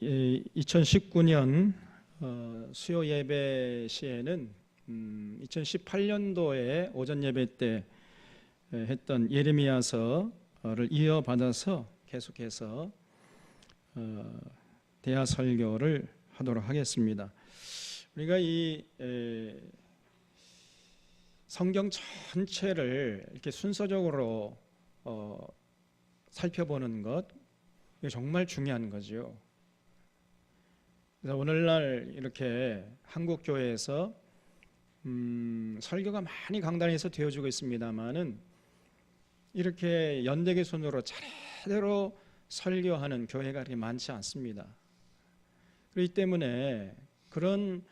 2019년 수요 예배 시에는 2018년도에 오전 예배 때 했던 예레미야서를 이어받아서 계속해서 대화 설교를 하도록 하겠습니다. 우리가 이 성경 전체를 이렇게 순서적으로 살펴보는 것, 이게 정말 중요한 거죠. 그래서 오늘날 이렇게 한국 교회에서 설교가 많이 강단에서 되어지고 있습니다만은 이렇게 연대기 순으로 차례대로 설교하는 교회가 그렇게 많지 않습니다. 그렇기 때문에 그런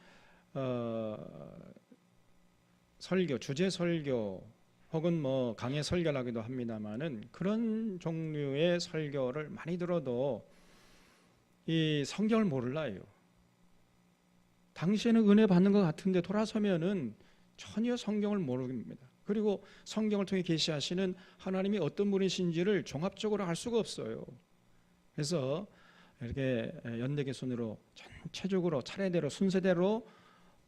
설교, 주제 설교 혹은 뭐 강해 설교라기도 합니다만은 그런 종류의 설교를 많이 들어도 이 성경을 몰라요. 당시에는 은혜 받는 것 같은데 돌아서면은 전혀 성경을 모릅니다. 그리고 성경을 통해 계시하시는 하나님이 어떤 분이신지를 종합적으로 알 수가 없어요. 그래서 이렇게 연대기 순으로 전체적으로 차례대로 순서대로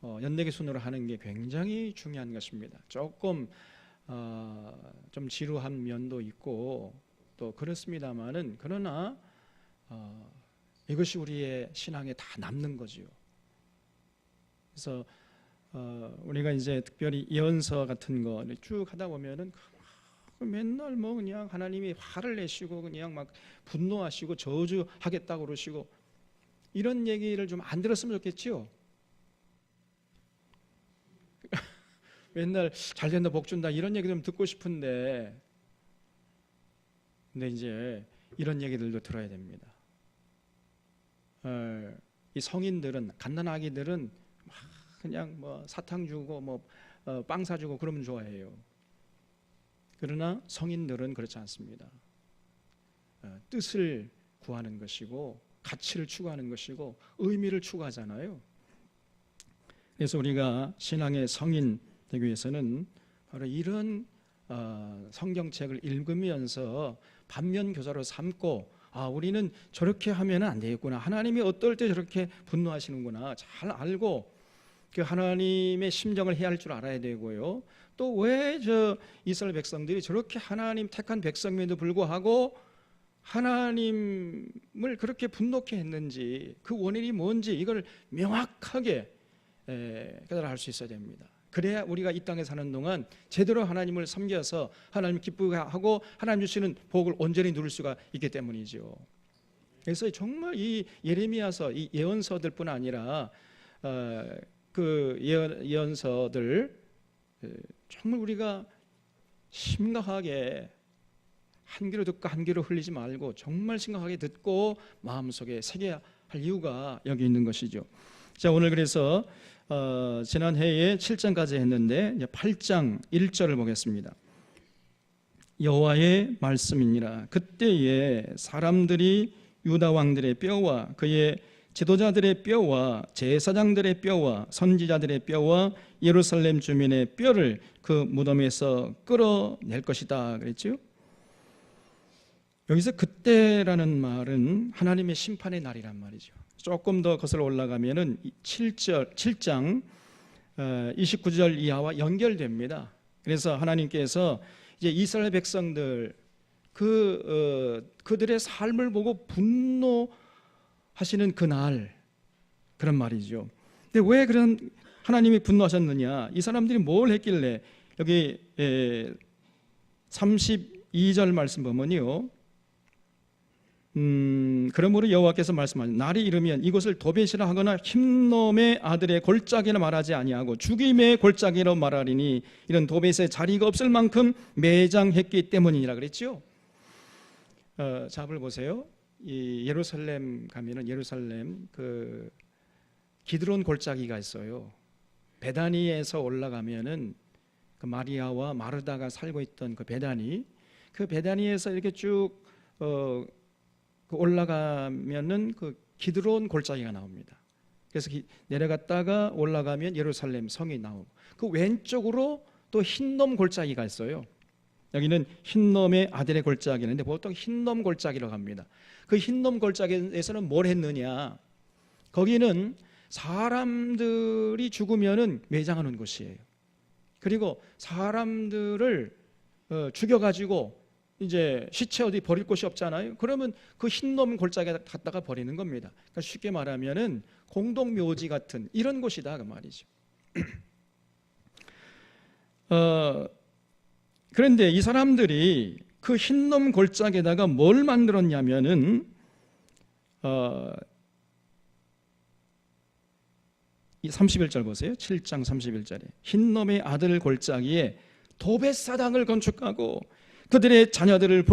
연대기 순으로 하는 게 굉장히 중요한 것입니다. 조금 좀 지루한 면도 있고 또 그렇습니다만은 그러나 이것이 우리의 신앙에 다 남는 거지요. 그래서 우리가 이제 특별히 예언서 같은 거 쭉 하다 보면은 맨날 뭐 그냥 하나님이 화를 내시고 그냥 막 분노하시고 저주하겠다고 그러시고 이런 얘기를 좀 안 들었으면 좋겠지요. 맨날 잘 된다 복 준다 이런 얘기 좀 듣고 싶은데 근데 이제 이런 얘기들도 들어야 됩니다. 이 성인들은 갓난아기들은 막 그냥 뭐 사탕 주고 뭐 빵 사주고 그러면 좋아해요. 그러나 성인들은 그렇지 않습니다. 뜻을 구하는 것이고 가치를 추구하는 것이고 의미를 추구하잖아요. 그래서 우리가 신앙의 성인 되기 위해서는 바로 이런 성경책을 읽으면서 반면 교사로 삼고 우리는 저렇게 하면 안 되겠구나. 하나님이 어떨 때 저렇게 분노하시는구나. 잘 알고 그 하나님의 심정을 헤아릴 줄 알아야 되고요. 또 왜 저 이스라엘 백성들이 저렇게 하나님 택한 백성임에도 불구하고 하나님을 그렇게 분노케 했는지 그 원인이 뭔지 이걸 명확하게 깨달아 알 수 있어야 됩니다. 그래야 우리가 이 땅에 사는 동안 제대로 하나님을 섬겨서 하나님 기쁘게 하고 하나님 주시는 복을 온전히 누릴 수가 있기 때문이죠. 그래서 정말 이 예레미야서 이 예언서들뿐 아니라 그 예언서들 정말 우리가 심각하게 한 귀로 듣고 한 귀로 흘리지 말고 정말 심각하게 듣고 마음속에 새겨야 할 이유가 여기 있는 것이죠. 자, 오늘 그래서 지난 해에 7장까지 했는데 이제 8장 1절을 보겠습니다. 여호와의 말씀이니라. 그때에 사람들이 유다 왕들의 뼈와 그의 지도자들의 뼈와 제사장들의 뼈와 선지자들의 뼈와 예루살렘 주민의 뼈를 그 무덤에서 끌어낼 것이다 그랬죠. 여기서 그때라는 말은 하나님의 심판의 날이란 말이죠. 조금 더 거슬러 올라가면은 7장 29절 이하와 연결됩니다. 그래서 하나님께서 이제 이스라엘 백성들 그들의 삶을 보고 분노하시는 그날 그런 말이죠. 근데 왜 그런 하나님이 분노하셨느냐? 이 사람들이 뭘 했길래 여기 32절 말씀 보면요. 그러므로 여호와께서 말씀하시니 날이 이르면 이것을 도벳이라 하거나 힘놈의 아들의 골짜기라 말하지 아니하고 죽임의 골짜기로 말하리니 이런 도벳의 자리가 없을 만큼 매장했기 때문이라 그랬죠. 잡을 보세요. 이 예루살렘 가면은 예루살렘 그 기드론 골짜기가 있어요. 베다니에서 올라가면은 그 마리아와 마르다가 살고 있던 그 베다니에서 이렇게 쭉 올라가면은 그 기드론 골짜기가 나옵니다. 그래서 내려갔다가 올라가면 예루살렘 성이 나오고 그 왼쪽으로 또 흰놈 골짜기가 있어요. 여기는 흰놈의 아들의 골짜기인데 보통 흰놈 골짜기라고 합니다. 그 흰놈 골짜기에서는 뭘 했느냐? 거기는 사람들이 죽으면은 매장하는 곳이에요. 그리고 사람들을 죽여가지고 이제 시체 어디 버릴 곳이 없잖아요. 그러면 그 흰놈 골짜기에 갖다가 버리는 겁니다. 그러니까 쉽게 말하면은 공동묘지 같은 이런 곳이다 그 말이죠. 그런데 이 사람들이 그 흰놈 골짜기에다가 뭘 만들었냐면은 이 31절 보세요. 7장 31절에 흰놈의 아들 골짜기에 도벳사당을 건축하고 그들의 자녀들을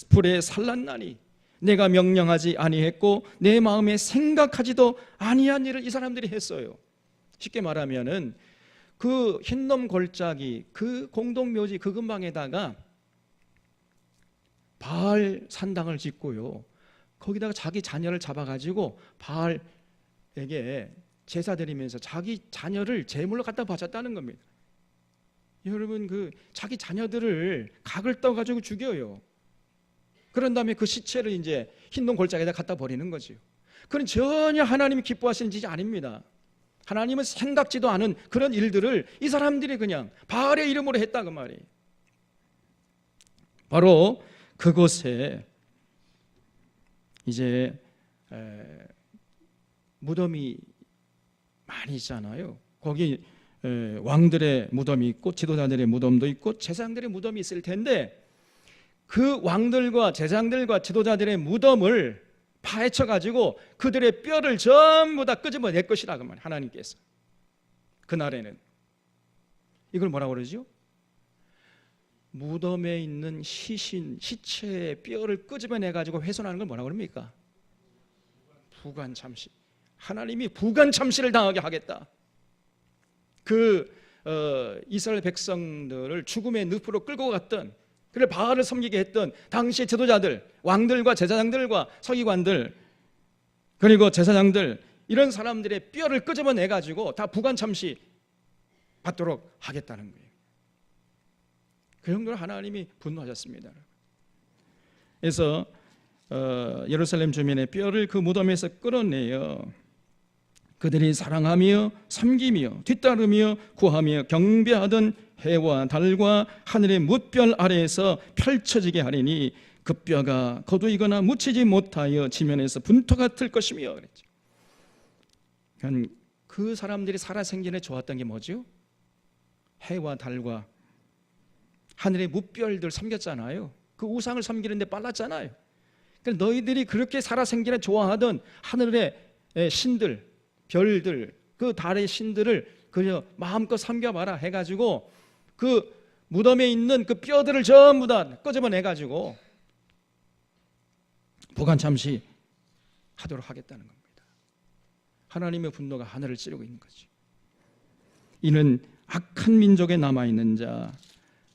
불에 살랐나니 내가 명령하지 아니했고 내 마음에 생각하지도 아니한 일을 이 사람들이 했어요. 쉽게 말하면은 그 흰놈 골짜기 그 공동묘지 그 근방에다가 바알 산당을 짓고요, 거기다가 자기 자녀를 잡아가지고 바알에게 제사 드리면서 자기 자녀를 제물로 갖다 바쳤다는 겁니다. 여러분, 그 자기 자녀들을 각을 떠가지고 죽여요. 그런 다음에 그 시체를 이제 흰놈 골짜기에다 갖다 버리는 거죠. 그건 전혀 하나님이 기뻐하시는 짓이 아닙니다. 하나님은 생각지도 않은 그런 일들을 이 사람들이 그냥 바알의 이름으로 했다 그 말이에요. 바로 그곳에 이제 무덤이 많이 있잖아요. 거기 왕들의 무덤이 있고 지도자들의 무덤도 있고 제사장들의 무덤이 있을 텐데 그 왕들과 제사장들과 지도자들의 무덤을 파헤쳐 가지고 그들의 뼈를 전부 다 끄집어낼 것이라 그 말이에요. 하나님께서 그날에는 이걸 뭐라고 그러죠? 무덤에 있는 시체의 뼈를 끄집어내 가지고 훼손하는 걸 뭐라고 그럽니까? 부관참시. 하나님이 부관참시를 당하게 하겠다. 이스라엘 백성들을 죽음의 늪으로 끌고 갔던, 그래 바알을 섬기게 했던 당시의 지도자들, 왕들과 제사장들과 서기관들, 그리고 제사장들, 이런 사람들의 뼈를 끄집어내 가지고 다 부관참시 받도록 하겠다는 거예요. 그 정도로 하나님이 분노하셨습니다. 그래서 예루살렘 주민의 뼈를 그 무덤에서 끌어내어 그들이 사랑하며 섬기며 뒤따르며 구하며 경배하던 해와 달과 하늘의 뭇별 아래에서 펼쳐지게 하리니 그 뼈가 거두이거나 묻히지 못하여 지면에서 분토가 틀 것이며 그랬죠. 그 사람들이 살아생전에 좋았던 게 뭐죠? 해와 달과 하늘의 뭇별들 섬겼잖아요. 그 우상을 섬기는데 빨랐잖아요. 그러니까 너희들이 그렇게 살아생전에 좋아하던 하늘의 신들, 별들, 그 달의 신들을 그저 마음껏 섬겨봐라 해가지고 그 무덤에 있는 그 뼈들을 전부 다 끄집어내가지고 부관참시 하도록 하겠다는 겁니다. 하나님의 분노가 하늘을 찌르고 있는 거죠. 이는 악한 민족에 남아있는 자,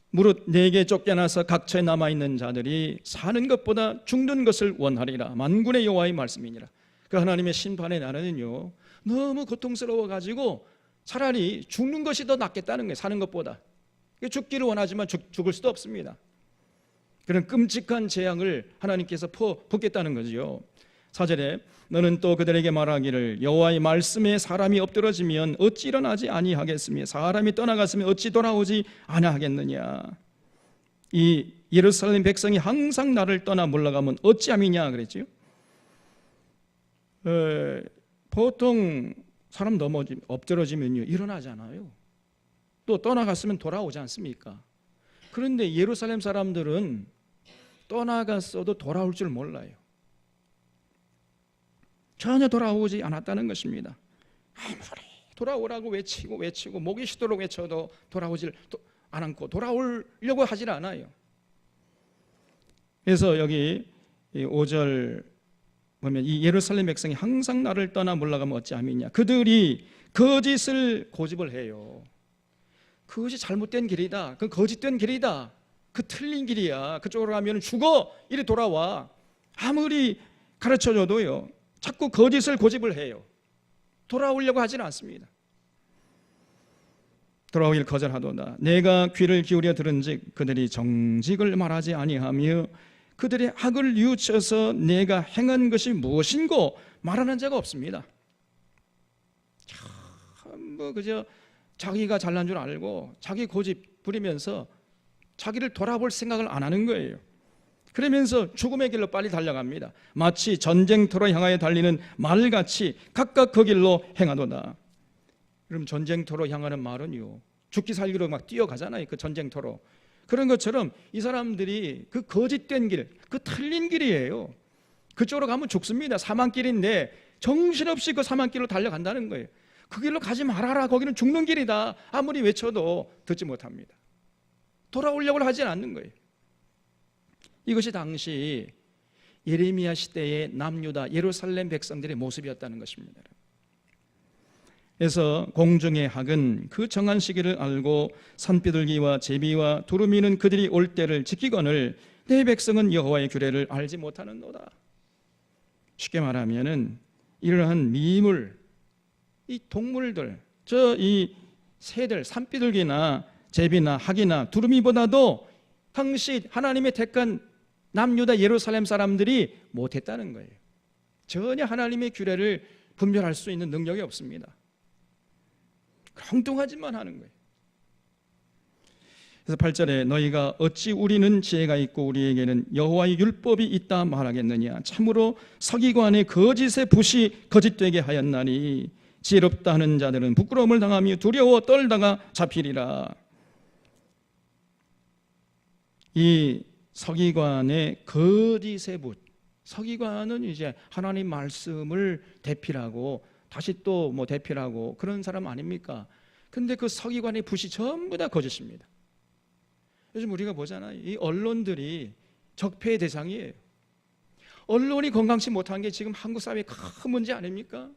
무릇 내게 쫓겨나서 각처에 남아있는 자들이 사는 것보다 죽는 것을 원하리라. 만군의 여호와의 말씀이니라. 그 하나님의 심판의 날에는요, 너무 고통스러워가지고 차라리 죽는 것이 더 낫겠다는 거예요. 사는 것보다. 죽기를 원하지만 죽을 수도 없습니다. 그런 끔찍한 재앙을 하나님께서 붓겠다는 거죠. 4절에 너는 또 그들에게 말하기를 여호와의 말씀에 사람이 엎드러지면 어찌 일어나지 아니하겠으며 사람이 떠나갔으면 어찌 돌아오지 아니하겠느냐. 이 예루살렘 백성이 항상 나를 떠나 물러가면 어찌함이냐 그랬죠. 보통 사람 엎드러지면요 일어나잖아요. 또 떠나갔으면 돌아오지 않습니까? 그런데 예루살렘 사람들은 떠나갔어도 돌아올 줄 몰라요. 전혀 돌아오지 않았다는 것입니다. 아무리 돌아오라고 외치고 목이 쉬도록 외쳐도 돌아오질 않고 돌아오려고 하질 않아요. 그래서 여기 5절 보면 이 예루살렘 백성이 항상 나를 떠나 물러가면 어찌함이냐. 그들이 거짓을 고집을 해요. 그것이 잘못된 길이다. 그 거짓된 길이다. 그 틀린 길이야. 그쪽으로 가면 죽어. 이리 돌아와. 아무리 가르쳐줘도요 자꾸 거짓을 고집을 해요. 돌아오려고 하지는 않습니다. 돌아오길 거절하도다. 내가 귀를 기울여 들은즉 그들이 정직을 말하지 아니하며 그들의 악을 뉘우쳐서 내가 행한 것이 무엇인고 말하는 자가 없습니다. 뭐 그저 자기가 잘난 줄 알고 자기 고집 부리면서 자기를 돌아볼 생각을 안 하는 거예요. 그러면서 죽음의 길로 빨리 달려갑니다. 마치 전쟁터로 향하여 달리는 말같이 각각 그 길로 행하도다. 그럼 전쟁터로 향하는 말은요, 죽기 살기로 막 뛰어가잖아요. 그 전쟁터로. 그런 것처럼 이 사람들이 그 거짓된 길, 그 틀린 길이에요. 그쪽으로 가면 죽습니다. 사망길인데 정신없이 그 사망길로 달려간다는 거예요. 그 길로 가지 말아라. 거기는 죽는 길이다. 아무리 외쳐도 듣지 못합니다. 돌아오려고 하지 않는 거예요. 이것이 당시 예레미야 시대의 남유다 예루살렘 백성들의 모습이었다는 것입니다. 그래서 공중의 학은 그 정한 시기를 알고 산비둘기와 제비와 두루미는 그들이 올 때를 지키거늘 내 백성은 여호와의 규례를 알지 못하는도다. 쉽게 말하면은 이러한 미물, 이 동물들, 이 새들, 산비둘기나 제비나 학이나 두루미보다도 당시 하나님의 택한 남유다 예루살렘 사람들이 못했다는 거예요. 전혀 하나님의 규례를 분별할 수 있는 능력이 없습니다. 엉뚱하지만 하는 거예요. 그래서 8절에 너희가 어찌 우리는 지혜가 있고 우리에게는 여호와의 율법이 있다 말하겠느냐. 참으로 서기관의 거짓의 붓이 거짓되게 하였나니 지혜롭다 하는 자들은 부끄러움을 당하며 두려워 떨다가 잡히리라. 이 서기관의 거짓의 붓, 서기관은 이제 하나님 말씀을 대필하고 다시 또 뭐 대필하고 그런 사람 아닙니까? 근데 그 서기관의 붓이 전부 다 거짓입니다. 요즘 우리가 보잖아요. 이 언론들이 적폐의 대상이에요. 언론이 건강치 못한 게 지금 한국 사회의 큰 문제 아닙니까?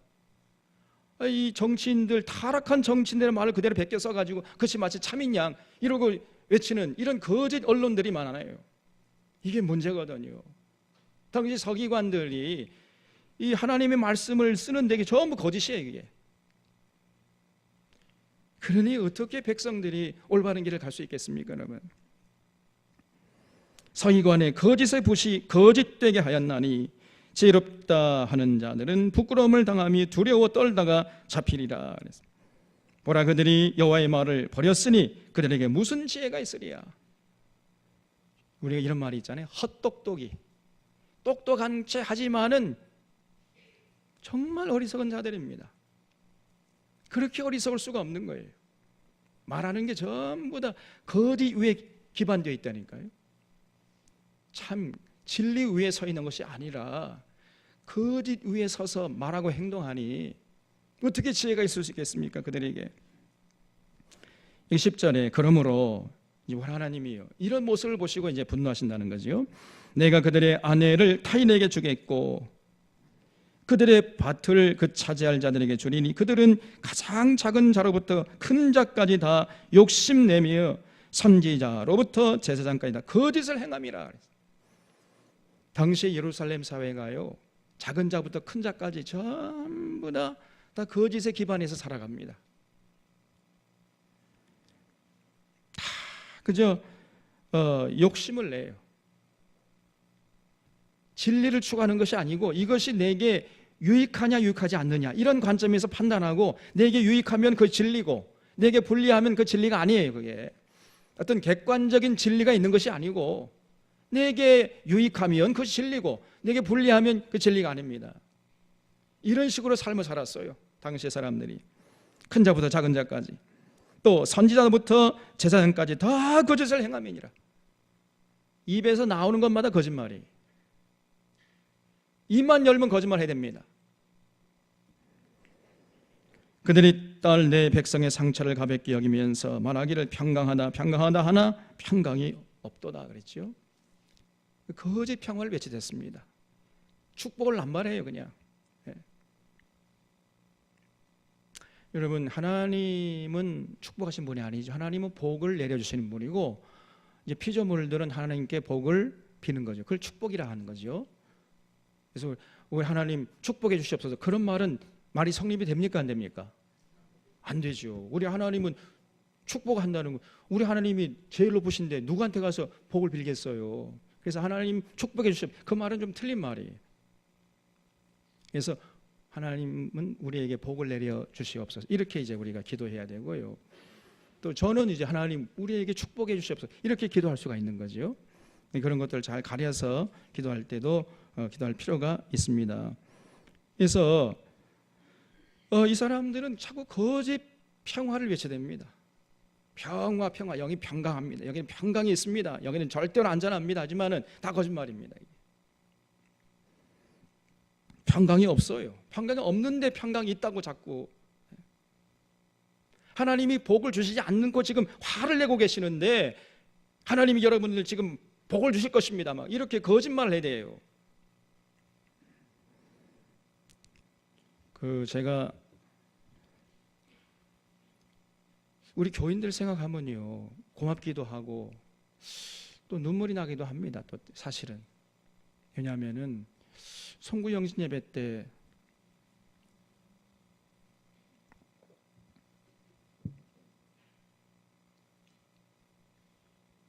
이 정치인들, 타락한 정치인들의 말을 그대로 베껴 써가지고 그것이 마치 참인 양 이러고 외치는 이런 거짓 언론들이 많아요. 이게 문제거든요. 당시 서기관들이 이 하나님의 말씀을 쓰는 데게 전부 거짓이에요. 이게. 그러니 어떻게 백성들이 올바른 길을 갈 수 있겠습니까, 여러분? 서기관의 거짓의 붓이 거짓되게 하였나니 지혜롭다 하는 자들은 부끄러움을 당하며 두려워 떨다가 잡히리라. 보라 그들이 여호와의 말을 버렸으니 그들에게 무슨 지혜가 있으리야. 우리가 이런 말이 있잖아요. 헛똑똑이. 똑똑한 채 하지만은 정말 어리석은 자들입니다. 그렇게 어리석을 수가 없는 거예요. 말하는 게 전부 다 거짓 위에 기반되어 있다니까요. 참 진리 위에 서 있는 것이 아니라 거짓 위에 서서 말하고 행동하니 어떻게 지혜가 있을 수 있겠습니까? 그들에게. 10절에 그러므로 하나님이요 이런 모습을 보시고 이제 분노하신다는 거죠. 내가 그들의 아내를 타인에게 주겠고 그들의 밭을 그 차지할 자들에게 주리니 그들은 가장 작은 자로부터 큰 자까지 다 욕심내며 선지자로부터 제사장까지 다 거짓을 행함이라. 당시 예루살렘 사회가요 작은 자부터 큰 자까지 전부 다 거짓에 기반해서 살아갑니다. 다 그저 욕심을 내요. 진리를 추구하는 것이 아니고 이것이 내게 유익하냐 유익하지 않느냐 이런 관점에서 판단하고 내게 유익하면 그 진리고 내게 불리하면 그 진리가 아니에요. 그게 어떤 객관적인 진리가 있는 것이 아니고 내게 유익하면 그 진리고 내게 불리하면 그 진리가 아닙니다. 이런 식으로 삶을 살았어요. 당시의 사람들이. 큰 자부터 작은 자까지 또 선지자부터 제사장까지 다 거짓을 행함이니라. 입에서 나오는 것마다 거짓말이. 입만 열면 거짓말 해야 됩니다. 그들이 딸 내 백성의 상처를 가볍게 여기면서 말하기를 평강하다 평강하다 하나 평강이 없도다 그랬죠. 거짓 평화를 외치댔습니다. 축복을 남발해요 그냥. 네. 여러분 하나님은 축복하신 분이 아니죠. 하나님은 복을 내려주시는 분이고 이제 피조물들은 하나님께 복을 비는 거죠. 그걸 축복이라 하는 거죠. 그래서 우리 하나님 축복해 주시옵소서 그런 말이 성립이 됩니까 안 됩니까? 안 되죠. 우리 하나님은 축복한다는 거. 우리 하나님이 제일 높으신데 누구한테 가서 복을 빌겠어요? 그래서 하나님 축복해 주십시오. 그 말은 좀 틀린 말이에요. 그래서 하나님은 우리에게 복을 내려 주시옵소서. 이렇게 이제 우리가 기도해야 되고요. 또 저는 이제 하나님 우리에게 축복해 주시옵소서. 이렇게 기도할 수가 있는 거죠. 그런 것들을 잘 가려서 기도할 때도 기도할 필요가 있습니다. 그래서 이 사람들은 자꾸 거짓 평화를 외쳐댑니다. 평화, 평화. 여기 평강합니다. 여기는 평강이 있습니다. 여기는 절대로 안전합니다. 하지만은 다 거짓말입니다. 평강이 없어요. 평강이 없는데 평강이 있다고 자꾸. 하나님이 복을 주시지 않는 거 지금 화를 내고 계시는데 하나님이 여러분들 지금 복을 주실 것입니다. 막 이렇게 거짓말을 해야 돼요. 제가 우리 교인들 생각하면요 고맙기도 하고 또 눈물이 나기도 합니다. 또 사실은 왜냐하면은 송구영신 예배 때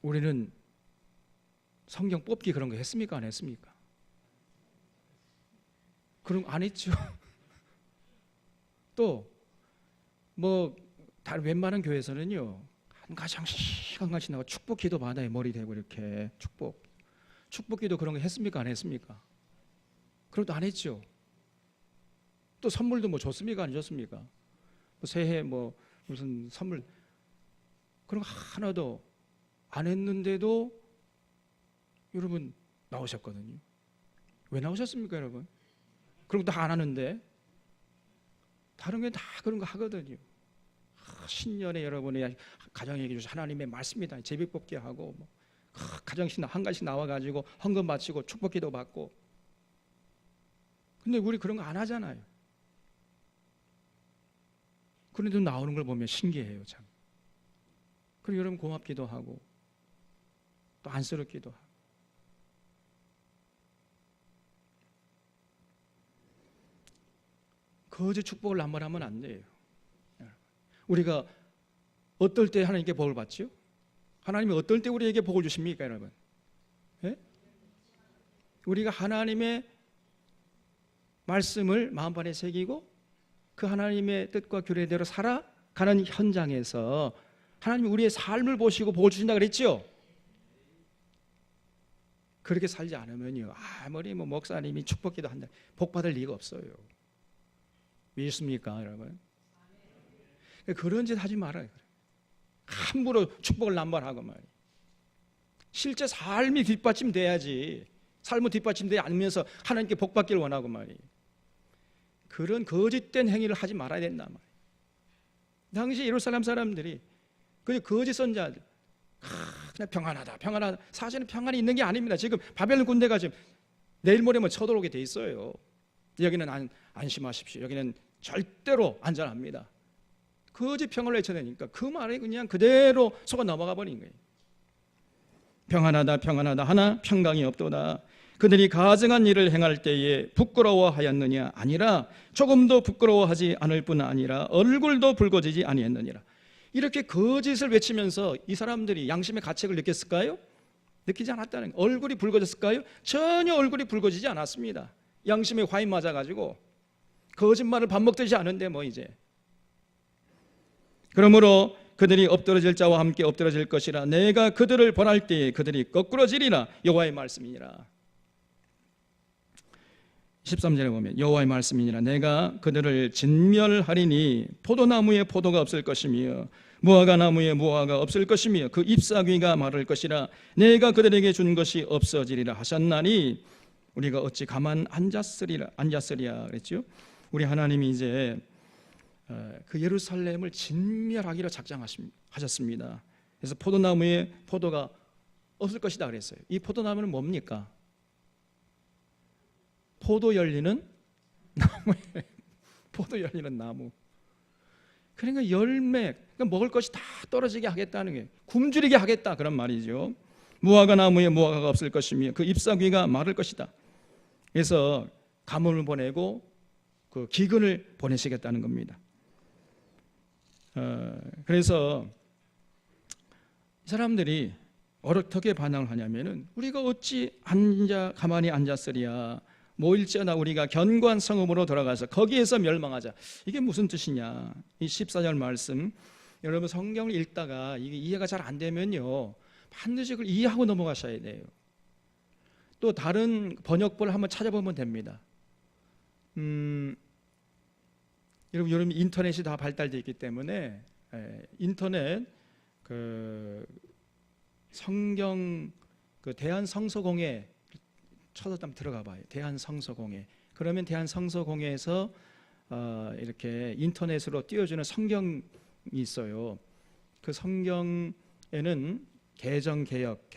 우리는 성경 뽑기 그런 거 했습니까? 안 했습니까? 그런 거 안 했죠. 또 뭐 다른 웬만한 교회에서는요 한 가지 나고 축복 기도 받아요. 머리 대고 이렇게 축복 기도 그런 거 했습니까? 안 했습니까? 그런 것도 안 했죠. 또 선물도 뭐 줬습니까? 안 줬습니까? 뭐 새해 뭐 무슨 선물 그런 거 하나도 안 했는데도 여러분 나오셨거든요. 왜 나오셨습니까, 여러분? 그런 거 다 안 하는데 다른 게 다 그런 거 하거든요. 신년에 여러분의 가정에게 주신 하나님의 말씀이다. 제비뽑기 하고 뭐 가정씩 한 가지씩 나와가지고 헌금 바치고 축복기도 받고. 근데 우리 그런 거 안 하잖아요. 그런데도 나오는 걸 보면 신기해요, 참. 그리고 여러분 고맙기도 하고 또 안쓰럽기도 하고. 거짓 축복을 남발하면 안 돼요. 우리가 어떨 때 하나님께 복을 받죠? 하나님이 어떨 때 우리에게 복을 주십니까, 여러분? 예? 우리가 하나님의 말씀을 마음판에 새기고 그 하나님의 뜻과 규례대로 살아가는 현장에서 하나님이 우리의 삶을 보시고 복을 주신다 그랬죠? 그렇게 살지 않으면요 아무리 뭐 목사님이 축복기도 한다 복 받을 리가 없어요. 믿습니까, 여러분? 그런 짓 하지 말아요. 함부로 축복을 남발하고 말이에요. 실제 삶이 뒷받침돼야지. 삶은 뒷받침되지 않으면서 하나님께 복 받기를 원하고 말이에요. 그런 거짓된 행위를 하지 말아야 된다 말이에요. 당시 예루살렘 사람들이 그 거짓 선자들 그냥 평안하다. 사실은 평안이 있는 게 아닙니다. 지금 바벨론 군대가 지금 내일 모레면 쳐들어오게 돼 있어요. 여기는 안심하십시오. 여기는 절대로 안전합니다. 거짓 평을 외쳐내니까 그 말에 그냥 그대로 속아 넘어가 버린 거예요. 평안하다 하나 평강이 없도다. 그들이 가증한 일을 행할 때에 부끄러워하였느냐 아니라 조금도 부끄러워하지 않을 뿐 아니라 얼굴도 붉어지지 아니했느니라. 이렇게 거짓을 외치면서 이 사람들이 양심의 가책을 느꼈을까요? 느끼지 않았다는 거예요. 얼굴이 붉어졌을까요? 전혀 얼굴이 붉어지지 않았습니다. 양심에 과인 맞아가지고 거짓말을 밥 먹듯이 하는데 뭐 이제. 그러므로 그들이 엎드러질 자와 함께 엎드러질 것이라. 내가 그들을 벌할 때에 그들이 거꾸러지리라. 여호와의 말씀이니라. 13절에 보면 여호와의 말씀이니라. 내가 그들을 진멸하리니 포도나무에 포도가 없을 것이며 무화과 나무에 무화과가 없을 것이며 그 잎사귀가 마를 것이라. 내가 그들에게 준 것이 없어지리라 하셨나니 우리가 어찌 가만 앉았으리야 그랬죠. 우리 하나님이 이제 그 예루살렘을 진멸하기로 작정하셨습니다. 그래서 포도나무에 포도가 없을 것이다 그랬어요. 이 포도나무는 뭡니까? 포도 열리는 나무예요. 포도 열리는 나무. 그러니까 열매, 그러니까 먹을 것이 다 떨어지게 하겠다는 게 굶주리게 하겠다 그런 말이죠. 무화과 나무에 무화과가 없을 것이며 그 잎사귀가 마를 것이다. 그래서 가뭄을 보내고 그 기근을 보내시겠다는 겁니다. 그래서 이 사람들이 어떻게 반응을 하냐면은 우리가 어찌 가만히 앉았으리야. 모일지어다 우리가 견고한 성읍으로 돌아가서 거기에서 멸망하자. 이게 무슨 뜻이냐? 이 14절 말씀, 여러분 성경을 읽다가 이게 이해가 잘 안 되면요, 반드시 그걸 이해하고 넘어가셔야 돼요. 또 다른 번역본을 한번 찾아보면 됩니다. 여러분 인터넷이 다 발달되어 있기 때문에 인터넷 그 성경 그 대한성서공회 쳐서 한번 들어가 봐요. 대한성서공회. 그러면 대한성서공회에서 이렇게 인터넷으로 띄워주는 성경이 있어요. 그 성경에는 개정개역,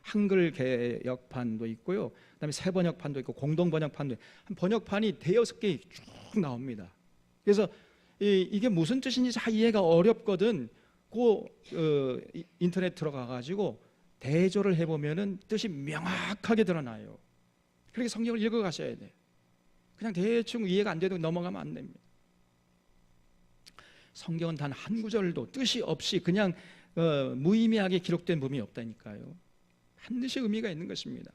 한글 개역판도 있고요. 그다음에 새번역판도 있고 공동번역판도 있고, 한 번역판이 대여섯 개 쭉 나옵니다. 그래서 이게 무슨 뜻인지 잘 이해가 어렵거든. 인터넷 들어가 가지고 대조를 해보면은 뜻이 명확하게 드러나요. 그렇게 성경을 읽어 가셔야 돼. 그냥 대충 이해가 안 돼도 넘어가면 안 됩니다. 성경은 단 한 구절도 뜻이 없이 그냥 무의미하게 기록된 부분이 없다니까요. 반드시 의미가 있는 것입니다.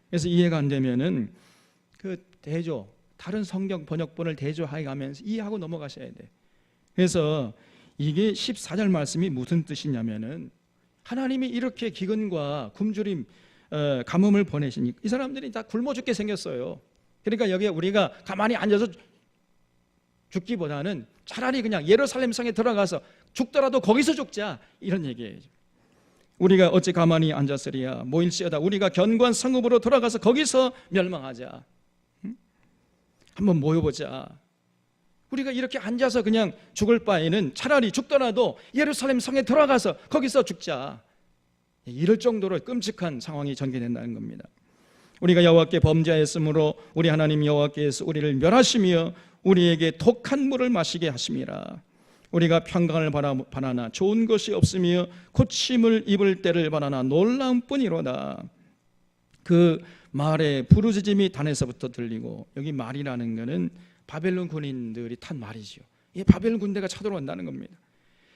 그래서 이해가 안 되면은 그 대조, 다른 성경 번역본을 대조해 가면서 이해하고 넘어가셔야 돼. 그래서 이게 14절 말씀이 무슨 뜻이냐면은 하나님이 이렇게 기근과 굶주림, 가뭄을 보내시니 이 사람들이 다 굶어 죽게 생겼어요. 그러니까 여기에 우리가 가만히 앉아서 죽기보다는 차라리 그냥 예루살렘 성에 들어가서 죽더라도 거기서 죽자, 이런 얘기예요. 우리가 어찌 가만히 앉았으리야. 모일지어다 우리가 견고한 성읍으로 돌아가서 거기서 멸망하자. 한번 모여보자. 우리가 이렇게 앉아서 그냥 죽을 바에는 차라리 죽더라도 예루살렘 성에 들어가서 거기서 죽자. 이럴 정도로 끔찍한 상황이 전개된다는 겁니다. 우리가 여호와께 범죄하였으므로 우리 하나님 여호와께서 우리를 멸하시며 우리에게 독한 물을 마시게 하심이라. 우리가 평강을 바라나 좋은 것이 없으며 고침을 입을 때를 바라나 놀라운 뿐이로다. 그 말에 부르짖음이 단에서부터 들리고, 여기 말이라는 것은 바벨론 군인들이 탄 말이죠. 이 바벨론 군대가 쳐들어온다는 겁니다.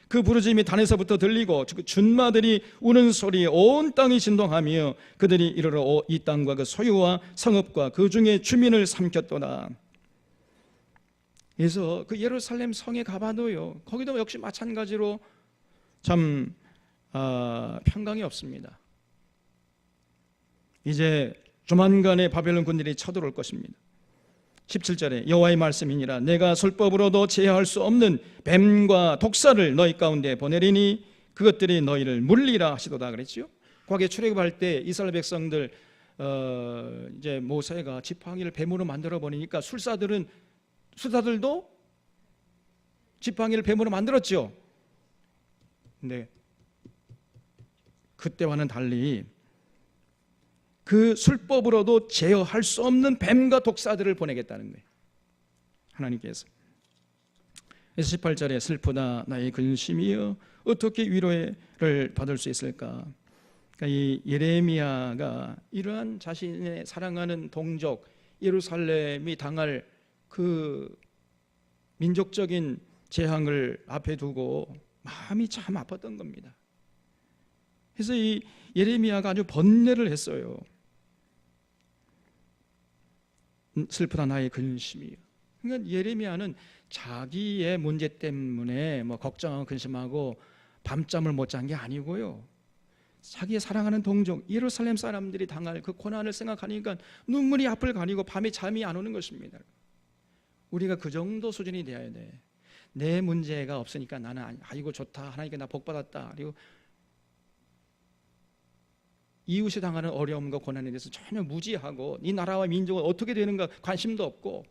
그 부르짖음이 단에서부터 들리고 준마들이 우는 소리에 온 땅이 진동하며 그들이 이르러 이 땅과 그 소유와 성읍과 그 중에 주민을 삼켰도다. 그래서 그 예루살렘 성에 가봐도요, 거기도 역시 마찬가지로 참 평강이 없습니다. 이제 조만간에 바벨론 군들이 쳐들어올 것입니다. 17절에 여호와의 말씀이니라. 내가 술법으로도 제어할 수 없는 뱀과 독사를 너희 가운데 보내리니 그것들이 너희를 물리라 하시도다 그랬죠. 과거에 출애굽할 때 이스라엘 백성들 이제 모세가 지팡이를 뱀으로 만들어 버리니까 술사들도 지팡이를 뱀으로 만들었죠. 근데 그때와는 달리 그 술법으로도 제어할 수 없는 뱀과 독사들을 보내겠다는 거예요, 하나님께서. 그래서 18절에 슬프다 나의 근심이여 어떻게 위로를 받을 수 있을까. 그러니까 이 예레미야가 이러한 자신의 사랑하는 동족 예루살렘이 당할 그 민족적인 재앙을 앞에 두고 마음이 참 아팠던 겁니다. 그래서 이 예레미야가 아주 번뇌를 했어요. 슬프다 나의 근심이요. 그러니까 예레미야는 자기의 문제 때문에 걱정하고 근심하고 밤잠을 못 잔 게 아니고요, 자기의 사랑하는 동족 예루살렘 사람들이 당할 그 고난을 생각하니까 눈물이 앞을 가리고 밤에 잠이 안 오는 것입니다. 우리가 그 정도 수준이 되어야 돼. 내 문제가 없으니까 나는 아이고 좋다, 하나님께 나 복 받았다, 그리고 이웃이 당하는 어려움과 고난에 대해서 전혀 무지하고 이 나라와 민족은 어떻게 되는가 관심도 없고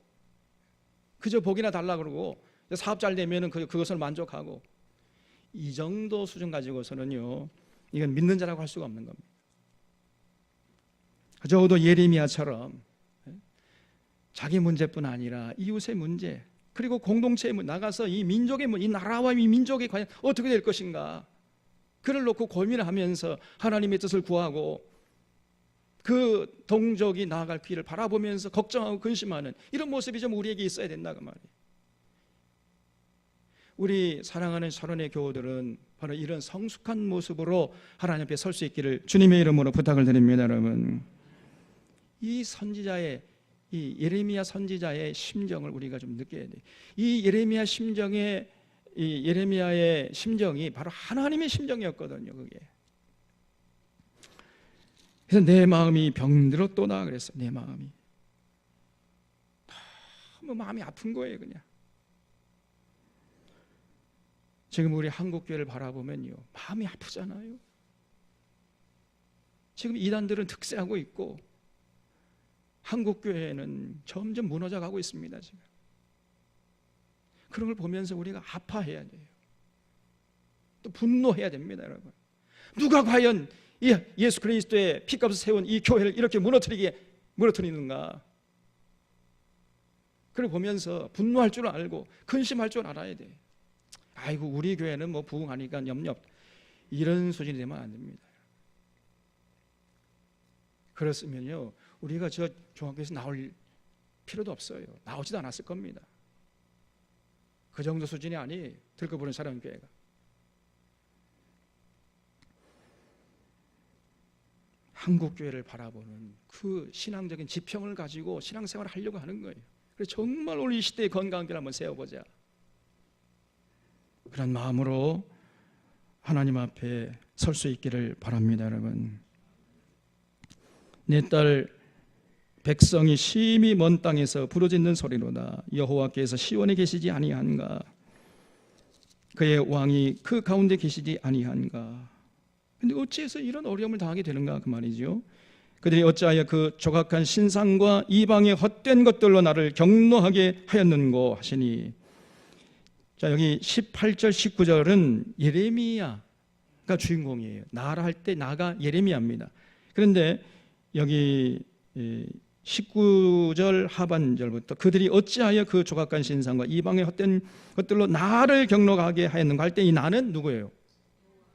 그저 복이나 달라 그러고 사업 잘 되면은 그것을 만족하고, 이 정도 수준 가지고서는요, 이건 믿는 자라고 할 수가 없는 겁니다. 적어도 예레미야처럼 자기 문제뿐 아니라 이웃의 문제, 그리고 공동체의 문제, 나가서 이 민족의 문제, 이 나라와 이 민족이 과연 어떻게 될 것인가, 그를 놓고 고민을 하면서 하나님의 뜻을 구하고 그 동족이 나아갈 길을 바라보면서 걱정하고 근심하는 이런 모습이 좀 우리에게 있어야 된다 그 말이에요. 우리 사랑하는 서론의 교우들은 바로 이런 성숙한 모습으로 하나님 앞에 설 수 있기를 주님의 이름으로 부탁을 드립니다. 여러분, 이 선지자의, 이 예레미야 선지자의 심정을 우리가 좀 느껴야 돼요. 이 예레미야 심정의, 이 예레미야의 심정이 바로 하나님의 심정이었거든요. 그게. 그래서 내 마음이 병들었도다 그랬어요. 내 마음이 너무 마음이 아픈 거예요. 그냥 지금 우리 한국교회를 바라보면요, 마음이 아프잖아요. 지금 이단들은 득세하고 있고 한국교회는 점점 무너져 가고 있습니다. 지금 그런 걸 보면서 우리가 아파해야 돼요. 또 분노해야 됩니다. 여러분, 누가 과연 예수 그리스도의 피값을 세운 이 교회를 이렇게 무너뜨리는가? 그걸 보면서 분노할 줄 알고 근심할 줄 알아야 돼. 아이고, 우리 교회는 뭐 부흥하니까 염려, 이런 수준이 되면 안 됩니다. 그렇으면요, 우리가 저 종합교회에서 나올 필요도 없어요. 나오지도 않았을 겁니다. 그 정도 수준이 아니에요. 들고 부른 사람 교회가. 한국교회를 바라보는 그 신앙적인 지평을 가지고 신앙생활을 하려고 하는 거예요. 그래서 정말 우리 시대의 건강을 한번 세워보자, 그런 마음으로 하나님 앞에 설 수 있기를 바랍니다. 여러분, 내 딸 백성이 심히 먼 땅에서 부르짖는 소리로다. 여호와께서 시온에 계시지 아니한가? 그의 왕이 그 가운데 계시지 아니한가? 근데 어찌해서 이런 어려움을 당하게 되는가 그 말이죠. 그들이 어찌하여 그 조각한 신상과 이방의 헛된 것들로 나를 경노하게 하였는고 하시니. 자, 여기 18절 19절은 예레미야가 주인공이에요. 나라 할 때 나가 예레미야입니다. 그런데 여기 19절 하반절부터 그들이 어찌하여 그 조각한 신상과 이방의 헛된 것들로 나를 경노하게 하였는가 할 때 이 나는 누구예요?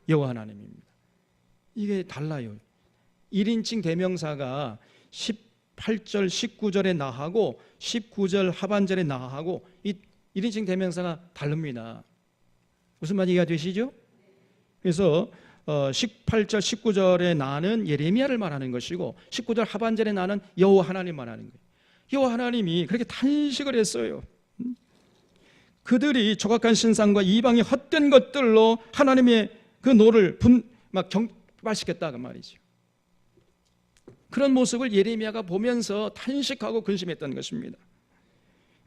여호와 하나님입니다. 이게 달라요. 1인칭 대명사가 18절 19절에 나하고 19절 하반절에 나하고 이 1인칭 대명사가 다릅니다. 무슨 말이 이해가 되시죠? 그래서 18절 19절에 나는 예레미야를 말하는 것이고 19절 하반절에 나는 여호와 하나님 말하는 거예요. 여호와 하나님이 그렇게 탄식을 했어요. 그들이 조각한 신상과 이방의 헛된 것들로 하나님의 그 노를 경발시켰다 그 말이죠. 그런 모습을 예레미야가 보면서 탄식하고 근심했던 것입니다.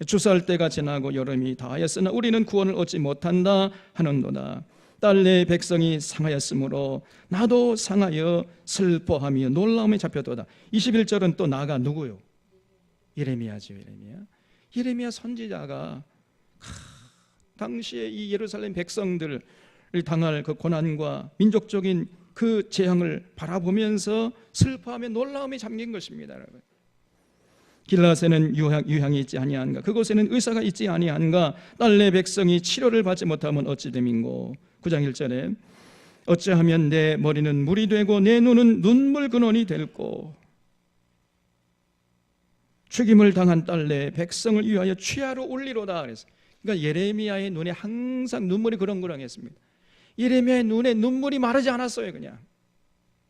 추수할 때가 지나고 여름이 다하였으나 우리는 구원을 얻지 못한다 하는도다. 딸 내 백성이 상하였으므로 나도 상하여 슬퍼하며 놀라움에 잡혔도다. 21절은 또 나가 누구요? 예레미야죠. 예레미야 선지자가 당시에 이 예루살렘 백성들을 당할 그 고난과 민족적인 그 재앙을 바라보면서 슬퍼하며 놀라움에 잠긴 것입니다. 여러분, 길라앗에는 유향이 있지 아니한가? 그곳에는 의사가 있지 아니한가? 딸 내 백성이 치료를 받지 못하면 어찌 됨인고? 9장 1절에 어찌하면 내 머리는 물이 되고 내 눈은 눈물 근원이 될꼬? 죽임을 당한 딸 내 백성을 위하여 취하로 울리로다. 그래서 그러니까 예레미야의 눈에 항상 눈물이 그렁그렁했습니다. 예레미야의 눈에 눈물이 마르지 않았어요. 그냥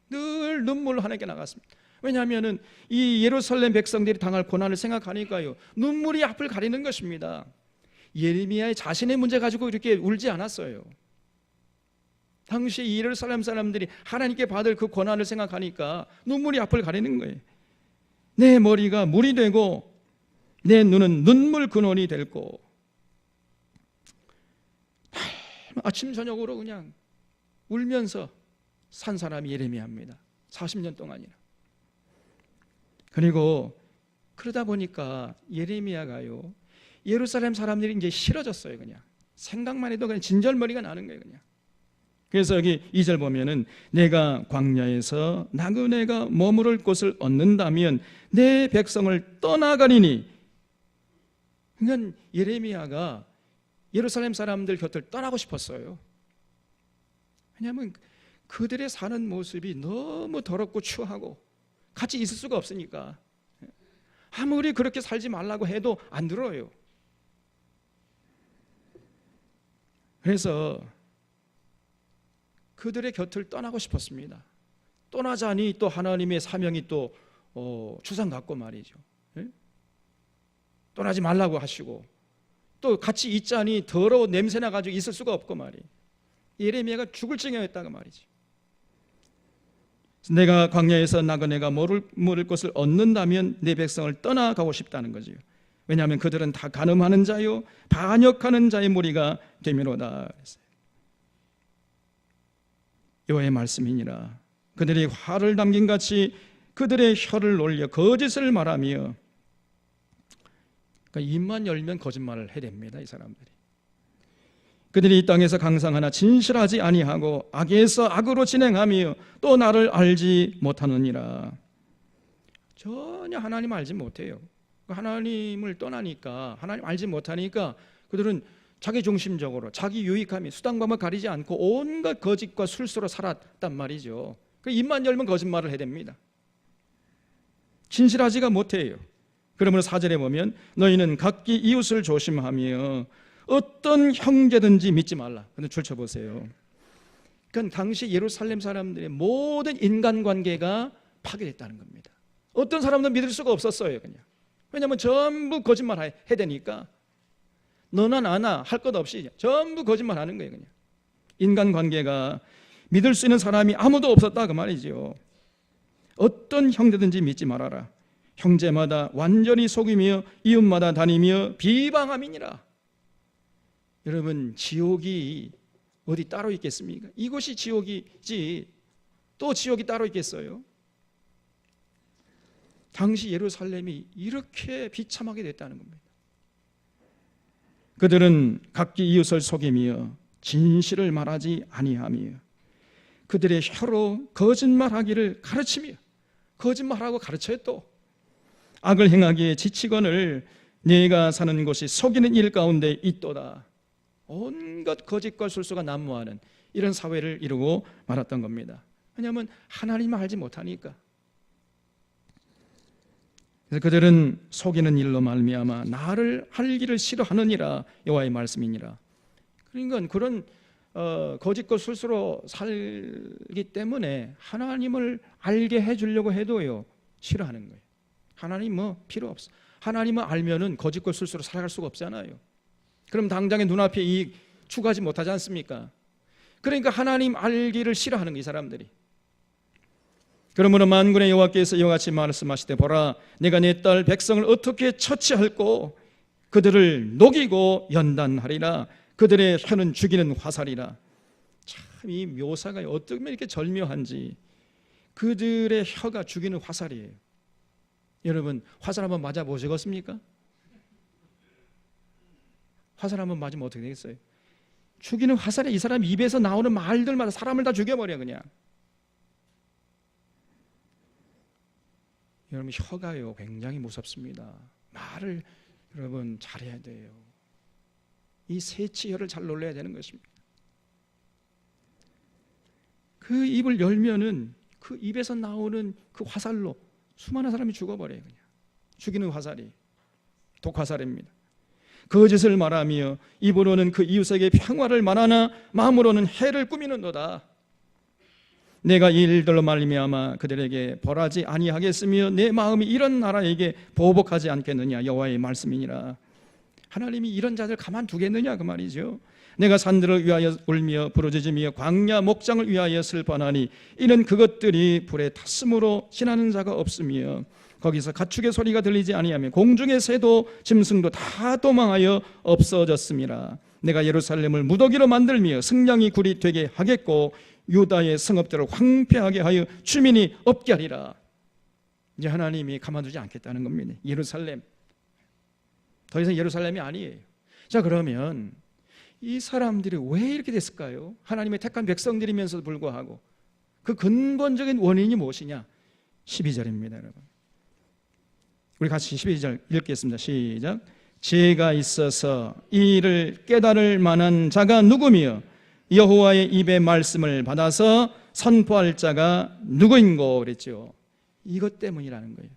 늘 눈물 하나게 나갔습니다. 왜냐하면 이 예루살렘 백성들이 당할 고난을 생각하니까요, 눈물이 앞을 가리는 것입니다. 예레미야의 자신의 문제 가지고 이렇게 울지 않았어요. 당시 이 예루살렘 사람들이 하나님께 받을 그 고난을 생각하니까 눈물이 앞을 가리는 거예요. 내 머리가 물이 되고 내 눈은 눈물 근원이 될고. 아침 저녁으로 그냥 울면서 산 사람이 예레미야입니다. 40년 동안이나. 그리고 그러다 보니까 예레미야가요, 예루살렘 사람들이 이제 싫어졌어요. 그냥 생각만 해도 그냥 진절머리가 나는 거예요. 그냥. 그래서 여기 2절 보면은 내가 광야에서 나그네가 머무를 곳을 얻는다면 내 백성을 떠나가리니. 그러니까 예레미야가 예루살렘 사람들 곁을 떠나고 싶었어요. 왜냐하면 그들의 사는 모습이 너무 더럽고 추하고 같이 있을 수가 없으니까. 아무리 그렇게 살지 말라고 해도 안 들어요. 그래서 그들의 곁을 떠나고 싶었습니다. 떠나자니 또 하나님의 사명이 또 주상 같고 말이죠. 예? 떠나지 말라고 하시고 또 같이 있자니 더러워 냄새나 가지고 있을 수가 없고 말이에요. 예레미야가 죽을 지경이었다고 말이죠. 내가 광야에서 나그네가 모를 것을 얻는다면 내 백성을 떠나가고 싶다는 거지요. 왜냐하면 그들은 다 간음하는 자요 반역하는 자의 무리가 되미로다. 여호와의 말씀이니라. 그들이 화를 담긴 같이 그들의 혀를 놀려 거짓을 말하며, 그러니까 입만 열면 거짓말을 해댑니다. 이 사람들이. 그들이 이 땅에서 강상하나 진실하지 아니하고 악에서 악으로 진행하며 또 나를 알지 못하느니라. 전혀 하나님 알지 못해요. 하나님을 떠나니까, 하나님 알지 못하니까 그들은 자기 중심적으로 자기 유익함이 수단방법 가리지 않고 온갖 거짓과 술수로 살았단 말이죠. 입만 열면 거짓말을 해댑니다. 진실하지가 못해요. 그러므로 4절에 보면 너희는 각기 이웃을 조심하며 어떤 형제든지 믿지 말라. 근데 줄쳐보세요. 그러니까 당시 예루살렘 사람들의 모든 인간관계가 파괴됐다는 겁니다. 어떤 사람도 믿을 수가 없었어요. 그냥. 왜냐하면 전부 거짓말 해야 되니까 너나 나나 할 것 없이 전부 거짓말 하는 거예요. 그냥. 인간관계가 믿을 수 있는 사람이 아무도 없었다 그 말이죠. 어떤 형제든지 믿지 말아라. 형제마다 완전히 속이며 이웃마다 다니며 비방함이니라. 여러분, 지옥이 어디 따로 있겠습니까? 이곳이 지옥이지 또 지옥이 따로 있겠어요? 당시 예루살렘이 이렇게 비참하게 됐다는 겁니다. 그들은 각기 이웃을 속이며 진실을 말하지 아니하며 그들의 혀로 거짓말하기를 가르치며, 거짓말하고 가르쳐요. 또 악을 행하기에 지치거늘 네가 사는 곳이 속이는 일 가운데 있도다. 온갖 거짓과 술수가 난무하는 이런 사회를 이루고 말았던 겁니다. 왜냐하면 하나님을 알지 못하니까. 그래서 그들은 속이는 일로 말미암아 나를 알기를 싫어하느니라. 여호와의 말씀이니라. 그러니까 그런 거짓과 술수로 살기 때문에 하나님을 알게 해주려고 해도요 싫어하는 거예요. 하나님 필요 없어. 하나님을 알면은 거짓과 술수로 살아갈 수가 없잖아요. 그럼 당장의 눈앞에 이익 추구하지 못하지 않습니까? 그러니까 하나님 알기를 싫어하는 거예요, 이 사람들이. 그러므로 만군의 여호와께서 이와 같이 말씀하시되 보라, 내가 내 딸 백성을 어떻게 처치할꼬 그들을 녹이고 연단하리라. 그들의 혀는 죽이는 화살이라. 참 이 묘사가 어떻게 이렇게 절묘한지. 그들의 혀가 죽이는 화살이에요. 여러분, 화살 한번 맞아 보시겠습니까? 화살 한번 맞으면 어떻게 되겠어요? 죽이는 화살에 이 사람 입에서 나오는 말들마다 사람을 다 죽여버려 그냥. 여러분, 혀가요 굉장히 무섭습니다. 말을 여러분 잘해야 돼요. 이 세치혀를 잘 놀려야 되는 것입니다. 그 입을 열면은 그 입에서 나오는 그 화살로 수많은 사람이 죽어버려요. 그냥. 죽이는 화살이 독화살입니다. 거짓을 말하며 입으로는 그 이웃에게 평화를 말하나 마음으로는 해를 꾸미는도다. 내가 이 일들로 말미암아 그들에게 벌하지 아니하겠으며 내 마음이 이런 나라에게 보복하지 않겠느냐. 여호와의 말씀이니라. 하나님이 이런 자들 가만두겠느냐 그 말이죠. 내가 산들을 위하여 울며 부르짖으며 광야 목장을 위하여 슬퍼하니 이는 그것들이 불에 탔으므로 지나는 자가 없으며 거기서 가축의 소리가 들리지 아니하며 공중의 새도 짐승도 다 도망하여 없어졌음이라. 내가 예루살렘을 무더기로 만들며 승냥이 굴이 되게 하겠고 유다의 성읍들을 황폐하게 하여 주민이 없게 하리라. 이제 하나님이 가만두지 않겠다는 겁니다. 예루살렘 더 이상 예루살렘이 아니에요. 자, 그러면 이 사람들이 왜 이렇게 됐을까요? 하나님의 택한 백성들이면서도 불구하고 그 근본적인 원인이 무엇이냐? 12절입니다, 여러분. 우리 같이 12절 읽겠습니다. 시작. 지혜가 있어서 이 일을 깨달을 만한 자가 누구며 여호와의 입의 말씀을 받아서 선포할 자가 누구인고 그랬죠. 이것 때문이라는 거예요.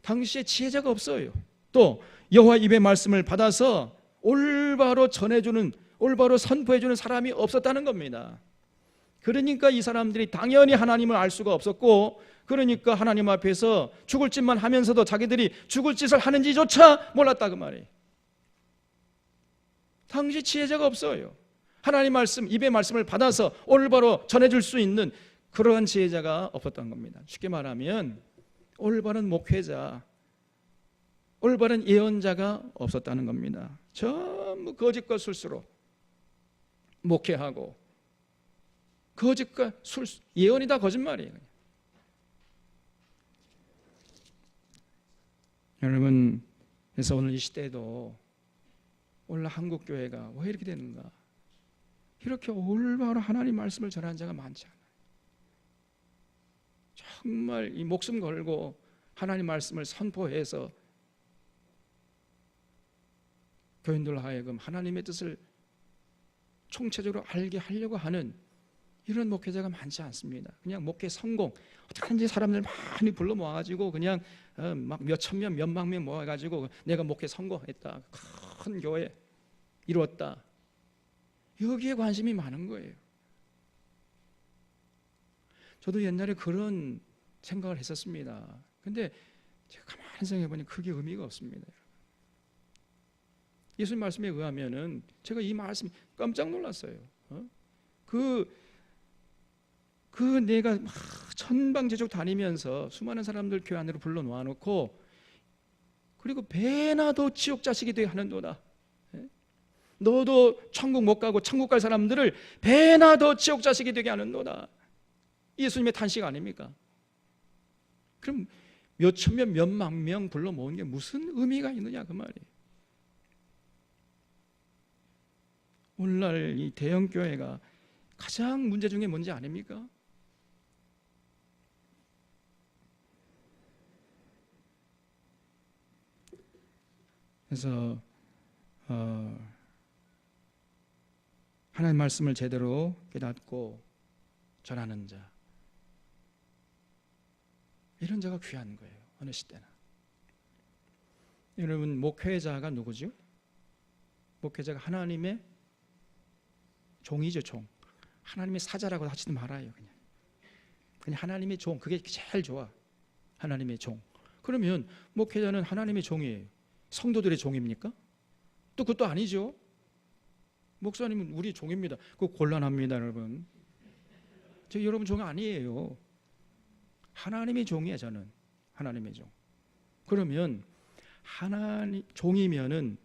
당시에 지혜자가 없어요. 또 여호와 입의 말씀을 받아서 올바로 전해주는, 올바로 선포해주는 사람이 없었다는 겁니다. 그러니까 이 사람들이 당연히 하나님을 알 수가 없었고, 그러니까 하나님 앞에서 죽을 짓만 하면서도 자기들이 죽을 짓을 하는지조차 몰랐다 그 말이에요. 당시 지혜자가 없어요. 하나님 말씀, 입의 말씀을 받아서 올바로 전해줄 수 있는 그러한 지혜자가 없었던 겁니다. 쉽게 말하면 올바른 목회자, 올바른 예언자가 없었다는 겁니다. 전부 거짓과 술수로 목회하고, 거짓과 술, 예언이 다 거짓말이에요. 여러분, 그래서 오늘 이 시대에도 오늘 한국 교회가 왜 이렇게 되는가? 이렇게 올바로 하나님 말씀을 전하는 자가 많지 않아요. 정말 이 목숨 걸고 하나님 말씀을 선포해서 교인들 하여금 하나님의 뜻을 총체적으로 알게 하려고 하는 이런 목회자가 많지 않습니다. 그냥 목회 성공, 어떻게든지 사람들 많이 불러 모아가지고 그냥 막 몇천 명, 몇만 명 모아가지고 내가 목회 성공했다, 큰 교회 이루었다, 여기에 관심이 많은 거예요. 저도 옛날에 그런 생각을 했었습니다. 근데 제가 가만히 생각해 보니 그게 의미가 없습니다. 예수님 말씀에 의하면은 제가 이 말씀 깜짝 놀랐어요. 내가 막 천방지축 다니면서 수많은 사람들 교회 안으로 불러 놓아놓고, 그리고 배나 더 지옥 자식이 되게 하는도다. 너도 천국 못 가고 천국 갈 사람들을 배나 더 지옥 자식이 되게 하는도다. 예수님의 탄식 아닙니까? 그럼 몇천 명, 몇만 명 불러 모은 게 무슨 의미가 있느냐 그 말이에요. 오늘날 이 대형 교회가 가장 문제 중에 뭔지 아닙니까? 그래서 하나님 말씀을 제대로 깨닫고 전하는 자, 이런 자가 귀한 거예요. 어느 시대나. 여러분, 목회자가 누구죠? 목회자가 하나님의 종이죠. 종. 하나님의 사자라고 하지도 말아요. 그냥 하나님의 종, 그게 제일 좋아. 하나님의 종. 그러면 목회자는 하나님의 종이에요. 성도들의 종입니까? 또 그것도 아니죠. 목사님은 우리 종입니다. 그거 곤란합니다, 여러분. 저 여러분 종 아니에요. 하나님의 종이에요. 저는 하나님의 종. 그러면 하나님 종이면은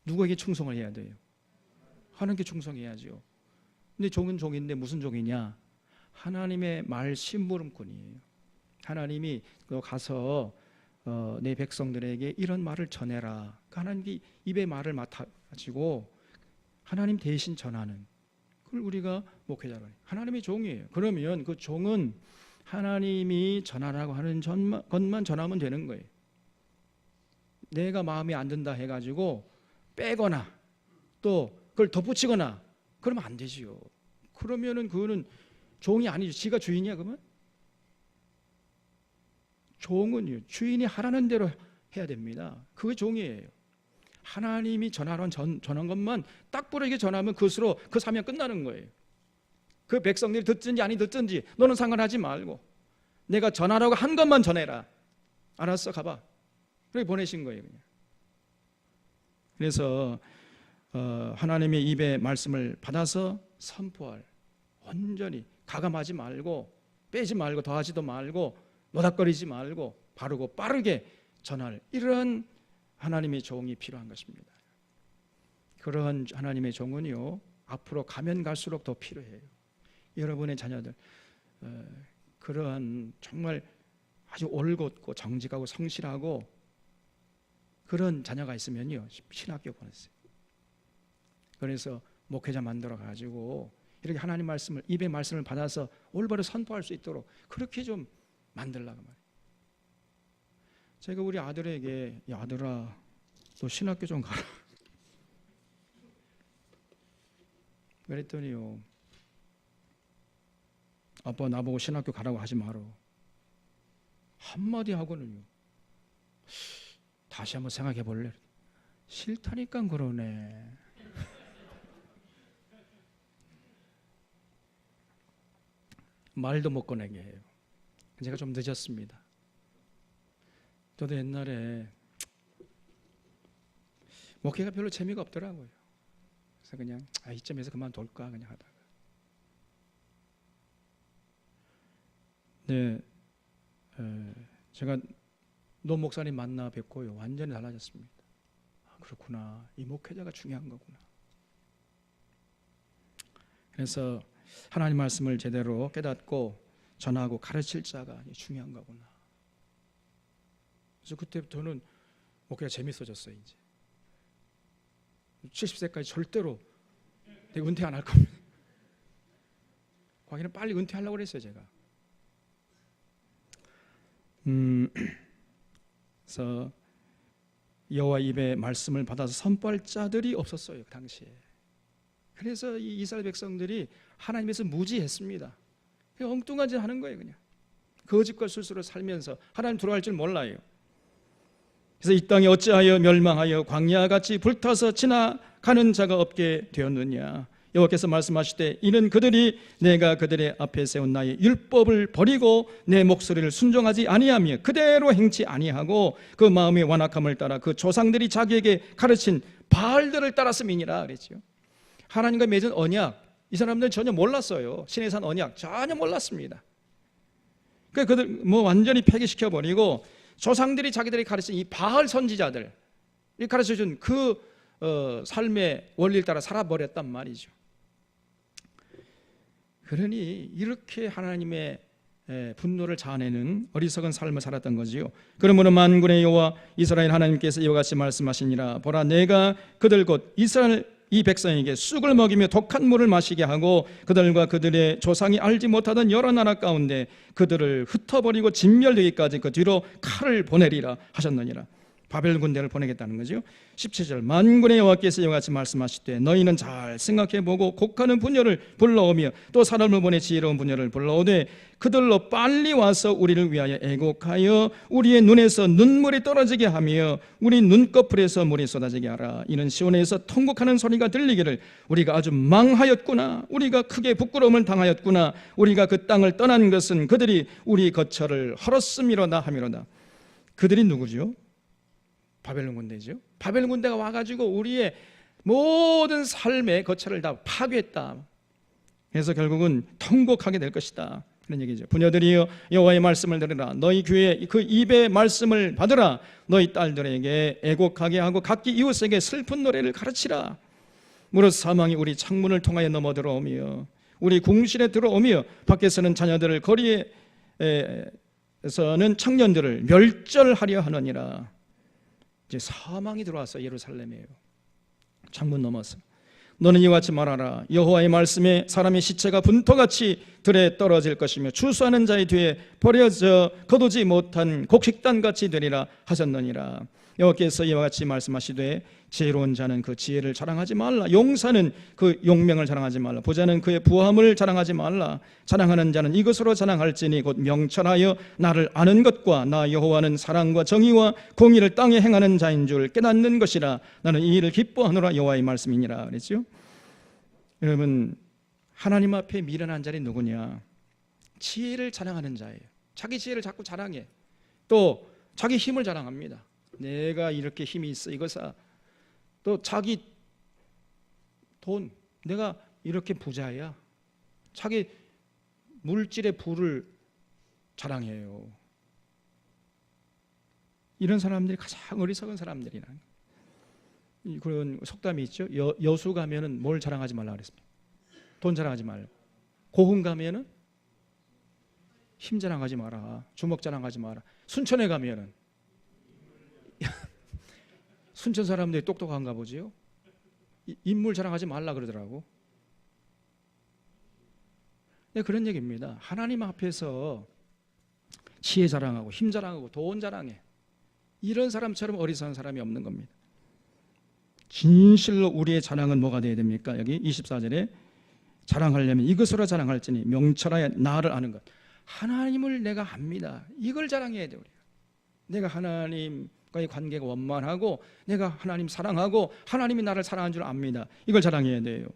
누구에게 충성을 해야 돼요? 하나님께 충성해야죠. 근데 종은 종인데 무슨 종이냐? 하나님의 말 심부름꾼이에요. 하나님이 가서 내 백성들에게 이런 말을 전해라. 하나님이 입의 말을 맡아가지고 하나님 대신 전하는, 그걸 우리가 목회자로 해요. 하나님의 종이에요. 그러면 그 종은 하나님이 전하라고 하는 것만 전하면 되는 거예요. 내가 마음에 안 든다 해가지고 빼거나 또 그걸 덧붙이거나 그러면 안 되지요. 그러면은 그거는 종이 아니죠. 지가 주인이야 그러면? 종은요, 주인이 하라는 대로 해야 됩니다. 그게 종이에요. 하나님이 전하는 것만 딱 부러지게 전하면 그것으로 그 사명 끝나는 거예요. 그 백성들이 듣든지 아니 듣든지 너는 상관하지 말고 내가 전하라고 한 것만 전해라. 알았어, 가봐. 그렇게 보내신 거예요. 그냥. 그래서 하나님의 입의 말씀을 받아서 선포할, 온전히 가감하지 말고 빼지 말고 더하지도 말고 노닥거리지 말고 바르고 빠르게 전할, 이런 하나님의 종이 필요한 것입니다. 그러한 하나님의 종은요, 앞으로 가면 갈수록 더 필요해요. 여러분의 자녀들 그러한 정말 아주 올곧고 정직하고 성실하고 그런 자녀가 있으면요, 신학교 보내세요. 그래서 목회자 만들어 가지고 이렇게 하나님 말씀을, 입의 말씀을 받아서 올바로 선포할 수 있도록 그렇게 좀 만들라고 말이에요. 제가 우리 아들에게, 야 아들아 너 신학교 좀 가라 그랬더니요, 아빠 나보고 신학교 가라고 하지 마라 한마디 하고는요, 다시 한번 생각해 볼래? 싫다니까 그러네. 말도 못 꺼내게 해요. 제가 좀 늦었습니다. 저도 옛날에 목회가 별로 재미가 없더라고요. 그래서 그냥 이쯤에서 그만둘까 그냥 하다가. 네, 제가 노 목사님 만나 뵙고요, 완전히 달라졌습니다. 그렇구나, 이 목회자가 중요한 거구나. 그래서 하나님 말씀을 제대로 깨닫고 전하고 가르칠 자가 중요한 거구나. 그래서 그때부터는 목회가 재밌어졌어요. 이제 70세까지 절대로 내가 은퇴 안 할 겁니다. 거기는 빨리 은퇴하려고 그랬어요, 제가. 그래서 여호와 입의 말씀을 받아서 선포할 자들이 없었어요, 그 당시에. 그래서 이 이스라엘 백성들이 하나님에서 무지했습니다. 그냥 엉뚱한 짓 하는 거예요. 그냥 거짓과 술수로 살면서 하나님 들어갈 줄 몰라요. 그래서 이 땅이 어찌하여 멸망하여 광야같이 불타서 지나가는 자가 없게 되었느냐. 여호와께서 말씀하시되 이는 그들이 내가 그들의 앞에 세운 나의 율법을 버리고 내 목소리를 순종하지 아니하며 그대로 행치 아니하고 그 마음의 완악함을 따라 그 조상들이 자기에게 가르친 바알들을 따랐음이니라 그랬죠. 하나님과 맺은 언약, 이 사람들은 전혀 몰랐어요. 신의 산 언약 전혀 몰랐습니다. 그러니까 그들 완전히 폐기시켜 버리고 조상들이 자기들이 가르친 이 바알 선지자들, 이 가르쳐준 그 삶의 원리를 따라 살아버렸단 말이죠. 그러니 이렇게 하나님의 분노를 자아내는 어리석은 삶을 살았던 거지요. 그러므로 만군의 여호와 이스라엘 하나님께서 이와 같이 말씀하시니라. 보라, 내가 그들 곧 이스라엘 이 백성에게 쑥을 먹이며 독한 물을 마시게 하고 그들과 그들의 조상이 알지 못하던 여러 나라 가운데 그들을 흩어버리고 진멸되기까지 그 뒤로 칼을 보내리라 하셨느니라. 바벨 군대를 보내겠다는 거죠. 17절 만군의 여호와께서 이와 같이 말씀하시되 너희는 잘 생각해보고 곡하는 분녀를 불러오며 또 사람을 보내 지혜로운 분녀를 불러오되 그들로 빨리 와서 우리를 위하여 애곡하여 우리의 눈에서 눈물이 떨어지게 하며 우리 눈꺼풀에서 물이 쏟아지게 하라. 이는 시온에서 통곡하는 소리가 들리기를 우리가 아주 망하였구나, 우리가 크게 부끄러움을 당하였구나, 우리가 그 땅을 떠난 것은 그들이 우리 거처를 헐었음이로다 하미로다. 그들이 누구죠? 바벨론 군대죠. 바벨론 군대가 와가지고 우리의 모든 삶의 거처를 다 파괴했다. 그래서 결국은 통곡하게 될 것이다, 그런 얘기죠. 부녀들이여 여호와의 말씀을 들으라. 너희 귀에 그 입의 말씀을 받으라. 너희 딸들에게 애곡하게 하고 각기 이웃에게 슬픈 노래를 가르치라. 무릇 사망이 우리 창문을 통하여 넘어 들어오며 우리 궁실에 들어오며 밖에서는 자녀들을 거리에서는 청년들을 멸절하려 하느니라. 이제 사망이 들어왔어 예루살렘에요. 창문 넘어서. 너는 이와 같이 말하라. 여호와의 말씀에 사람의 시체가 분토같이 들에 떨어질 것이며 추수하는 자의 뒤에 버려져 거두지 못한 곡식단같이 되리라 하셨느니라. 여호와께서 이와 같이 말씀하시되 지혜로운 자는 그 지혜를 자랑하지 말라. 용사는 그 용명을 자랑하지 말라. 부자는 그의 부함을 자랑하지 말라. 자랑하는 자는 이것으로 자랑할지니 곧 명철하여 나를 아는 것과 나 여호와는 사랑과 정의와 공의를 땅에 행하는 자인 줄 깨닫는 것이라. 나는 이 일을 기뻐하노라. 여호와의 말씀이니라 그랬죠. 여러분, 하나님 앞에 미련한 자는 누구냐? 지혜를 자랑하는 자예요. 자기 지혜를 자꾸 자랑해. 또 자기 힘을 자랑합니다. 내가 이렇게 힘이 있어 이거사. 또 자기 돈, 내가 이렇게 부자야. 자기 물질의 부를 자랑해요. 이런 사람들이 가장 어리석은 사람들이라. 그런 속담이 있죠. 여수 가면은 뭘 자랑하지 말라 그랬습니다. 돈 자랑하지 말라. 고흥 가면은 힘 자랑하지 마라. 주먹 자랑하지 마라. 순천에 가면은 순천 사람들이 똑똑한가 보지요. 인물 자랑하지 말라 그러더라고. 네, 그런 얘기입니다. 하나님 앞에서 지혜 자랑하고 힘 자랑하고 돈 자랑해. 이런 사람처럼 어리석은 사람이 없는 겁니다. 진실로 우리의 자랑은 뭐가 되어야 됩니까? 여기 24절에 자랑하려면 이것으로 자랑할지니 명철하여 나를 아는 것. 하나님을 내가 압니다. 이걸 자랑해야 돼요. 내가 하나님과의 관계가 원만하고 내가 하나님 사랑하고 하나님이 나를 사랑한 줄 압니다. 이걸 자랑해야 돼요.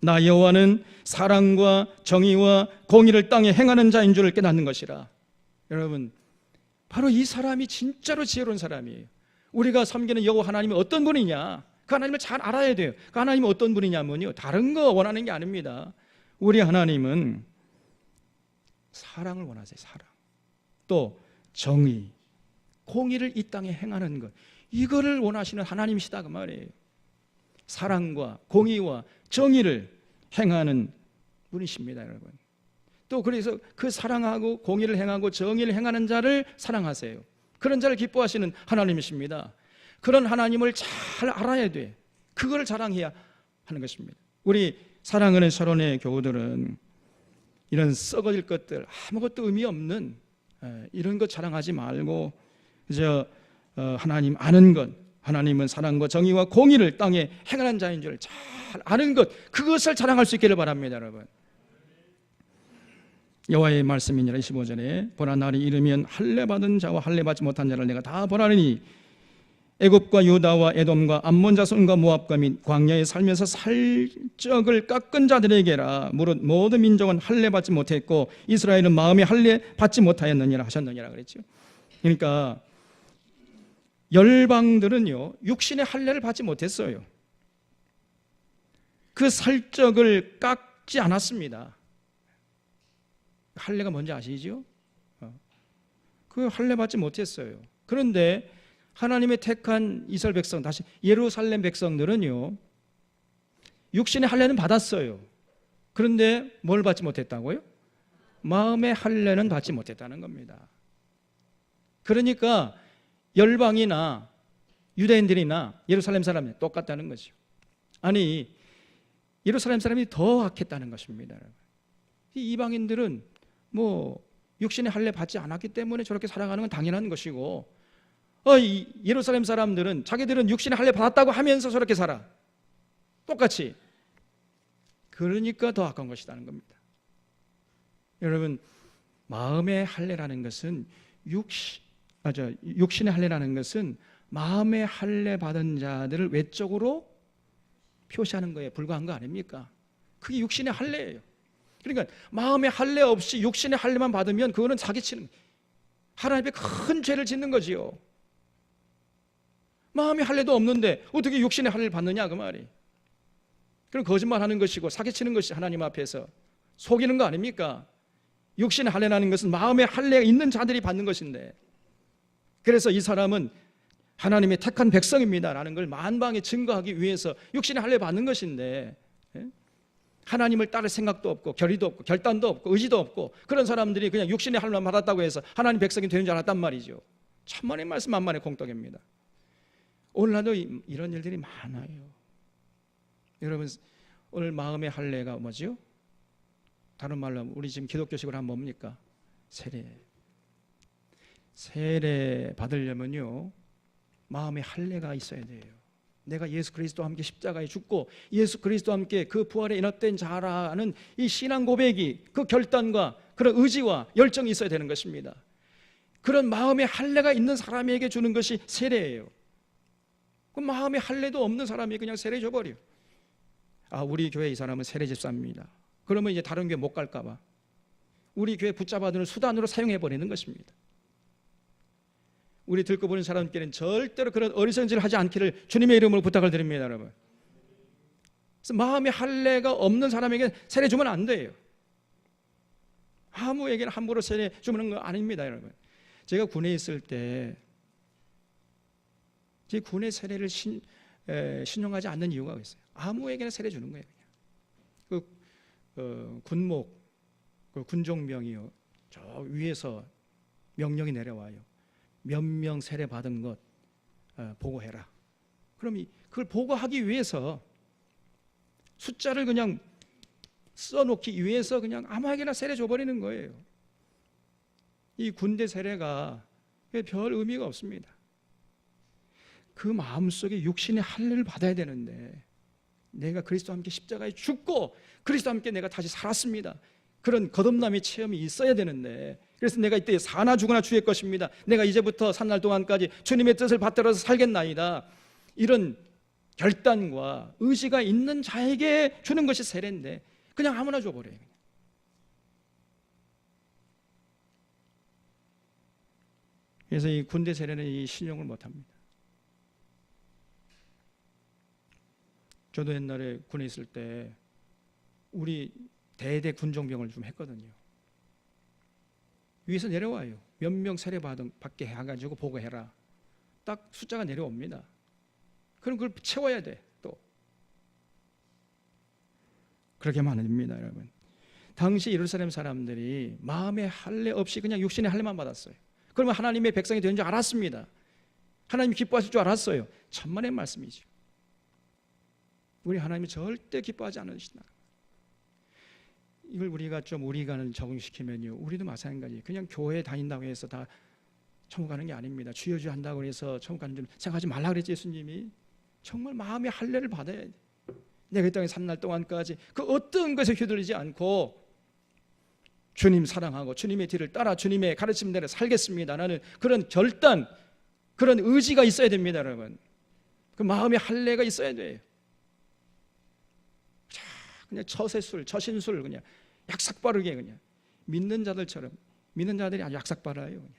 나 여호와는 사랑과 정의와 공의를 땅에 행하는 자인 줄을 깨닫는 것이라. 여러분, 바로 이 사람이 진짜로 지혜로운 사람이에요. 우리가 섬기는 여호와 하나님이 어떤 분이냐, 그 하나님을 잘 알아야 돼요. 그 하나님이 어떤 분이냐면요, 다른 거 원하는 게 아닙니다. 우리 하나님은 사랑을 원하세요. 사랑, 또 정의, 공의를 이 땅에 행하는 것, 이거를 원하시는 하나님이시다 그 말이에요. 사랑과 공의와 정의를 행하는 분이십니다, 여러분. 또 그래서 그 사랑하고 공의를 행하고 정의를 행하는 자를 사랑하세요. 그런 자를 기뻐하시는 하나님이십니다. 그런 하나님을 잘 알아야 돼. 그걸 자랑해야 하는 것입니다. 우리 사랑하는 서론의 교우들은 이런 썩어질 것들, 아무것도 의미 없는 이런 것 자랑하지 말고 그저 하나님 아는 것, 하나님은 사랑과 정의와 공의를 땅에 행하는 자인 줄 잘 아는 것, 그것을 자랑할 수 있기를 바랍니다, 여러분. 여호와의 말씀이니라. 15절에 보라, 날이 이르면 할례 받은 자와 할례 받지 못한 자를 내가 다 벌하리니 애굽과 유다와 에돔과 암몬 자손과 모압과 및 광야에 살면서 살적을 깎은 자들에게라. 무릇 모든 민족은 할례 받지 못했고 이스라엘은 마음에 할례 받지 못하였느니라 하셨느니라 그랬죠. 그러니까 열방들은요, 육신의 할례를 받지 못했어요. 그 살적을 깎지 않았습니다. 할례가 뭔지 아시죠? 그 할례 받지 못했어요. 그런데 하나님의 택한 이스라엘 백성, 다시 예루살렘 백성들은요, 육신의 할례는 받았어요. 그런데 뭘 받지 못했다고요? 마음의 할례는 받지 못했다는 겁니다. 그러니까 열방이나 유대인들이나 예루살렘 사람이 똑같다는 거죠. 아니, 예루살렘 사람이 더 악했다는 것입니다. 이 이방인들은 뭐 육신의 할례 받지 않았기 때문에 저렇게 살아가는 건 당연한 것이고, 이 예루살렘 사람들은 자기들은 육신의 할례 받았다고 하면서 저렇게 살아. 똑같이. 그러니까 더 악한 것이라는 겁니다. 여러분, 마음의 할례라는 것은 육신의 할례라는 것은 마음의 할례 받은 자들을 외적으로 표시하는 거에 불과한 거 아닙니까? 그게 육신의 할례예요. 그러니까 마음의 할례 없이 육신의 할례만 받으면 그거는 사기치는, 하나님 앞에 큰 죄를 짓는 거지요. 마음의 할례도 없는데 어떻게 육신의 할례를 받느냐 그 말이. 그럼 거짓말하는 것이고 사기치는 것이 하나님 앞에서 속이는 거 아닙니까? 육신의 할례라는 것은 마음의 할례가 있는 자들이 받는 것인데, 그래서 이 사람은 하나님의 택한 백성입니다라는 걸 만방에 증거하기 위해서 육신의 할례 받는 것인데, 하나님을 따를 생각도 없고 결의도 없고 결단도 없고 의지도 없고 그런 사람들이 그냥 육신의 할례만 받았다고 해서 하나님 백성이 되는 줄 알았단 말이죠. 천만의 말씀 만만의 공덕입니다. 오늘날도 이런 일들이 많아요. 여러분, 오늘 마음의 할례가 뭐죠? 다른 말로 우리 지금 기독교식으로 하면 뭡니까? 세례. 세례 받으려면요, 마음의 할례가 있어야 돼요. 내가 예수 그리스도와 함께 십자가에 죽고 예수 그리스도와 함께 그 부활에 인합된 자라는 이 신앙 고백이, 그 결단과 그런 의지와 열정이 있어야 되는 것입니다. 그런 마음의 할례가 있는 사람에게 주는 것이 세례예요. 그 마음의 할례도 없는 사람이 그냥 세례 줘버려. 우리 교회 이 사람은 세례 집사입니다. 그러면 이제 다른 교회 못 갈까 봐 우리 교회 붙잡아두는 수단으로 사용해 버리는 것입니다. 우리 듣고 보는 사람들께는 절대로 그런 어리석은 하지 않기를 주님의 이름으로 부탁을 드립니다, 여러분. 그래서 마음의 할례가 없는 사람에게 세례 주면 안 돼요. 아무에게나 함부로 세례 주는 거 아닙니다, 여러분. 제가 군에 있을 때 제 군의 세례를 신용하지 않는 이유가 있어요. 아무에게나 세례 주는 거예요. 그냥. 군목, 그 군종병이요, 저 위에서 명령이 내려와요. 몇 명 세례 받은 것 보고해라. 그럼 그걸 보고하기 위해서 숫자를 그냥 써놓기 위해서 그냥 아무에게나 세례 줘버리는 거예요. 이 군대 세례가 별 의미가 없습니다. 그 마음속에 육신의 할례를 받아야 되는데, 내가 그리스도와 함께 십자가에 죽고 그리스도와 함께 내가 다시 살았습니다. 그런 거듭남의 체험이 있어야 되는데, 그래서 내가 이때 사나 죽으나 주의 것입니다. 내가 이제부터 산날 동안까지 주님의 뜻을 받들어서 살겠나이다. 이런 결단과 의지가 있는 자에게 주는 것이 세례인데 그냥 아무나 줘버려요. 그래서 이 군대 세례는 이 신용을 못합니다. 저도 옛날에 군에 있을 때 우리 대대 군종병을 좀 했거든요. 위에서 내려와요. 몇 명 세례 받게 해가지고 보고해라. 딱 숫자가 내려옵니다. 그럼 그걸 채워야 돼. 또 그렇게 하면 안 됩니다, 여러분. 당시 예루살렘 사람들이 마음의 할례 없이 그냥 육신의 할례만 받았어요. 그러면 하나님의 백성이 되는 줄 알았습니다. 하나님이 기뻐하실 줄 알았어요. 천만의 말씀이죠. 우리 하나님이 절대 기뻐하지 않으시나. 이걸 우리가 적용시키면요, 우리도 마찬가지. 그냥 교회 다닌다고 해서 다 천국 가는 게 아닙니다. 주여 주여 한다고 해서 천국 가는 줄 생각하지 말라 그랬지 예수님이. 정말 마음의 할례를 받아야 돼. 내가 이 땅에 산 날 동안까지 그 어떤 것에 휘둘리지 않고 주님 사랑하고 주님의 뒤를 따라 주님의 가르침대로 살겠습니다. 나는 그런 결단, 그런 의지가 있어야 됩니다, 여러분. 그 마음의 할례가 있어야 돼요. 그냥 처세술, 처신술 그냥 약삭빠르게 그냥 믿는 자들처럼, 믿는 자들이 아주 약삭빠라요. 그냥.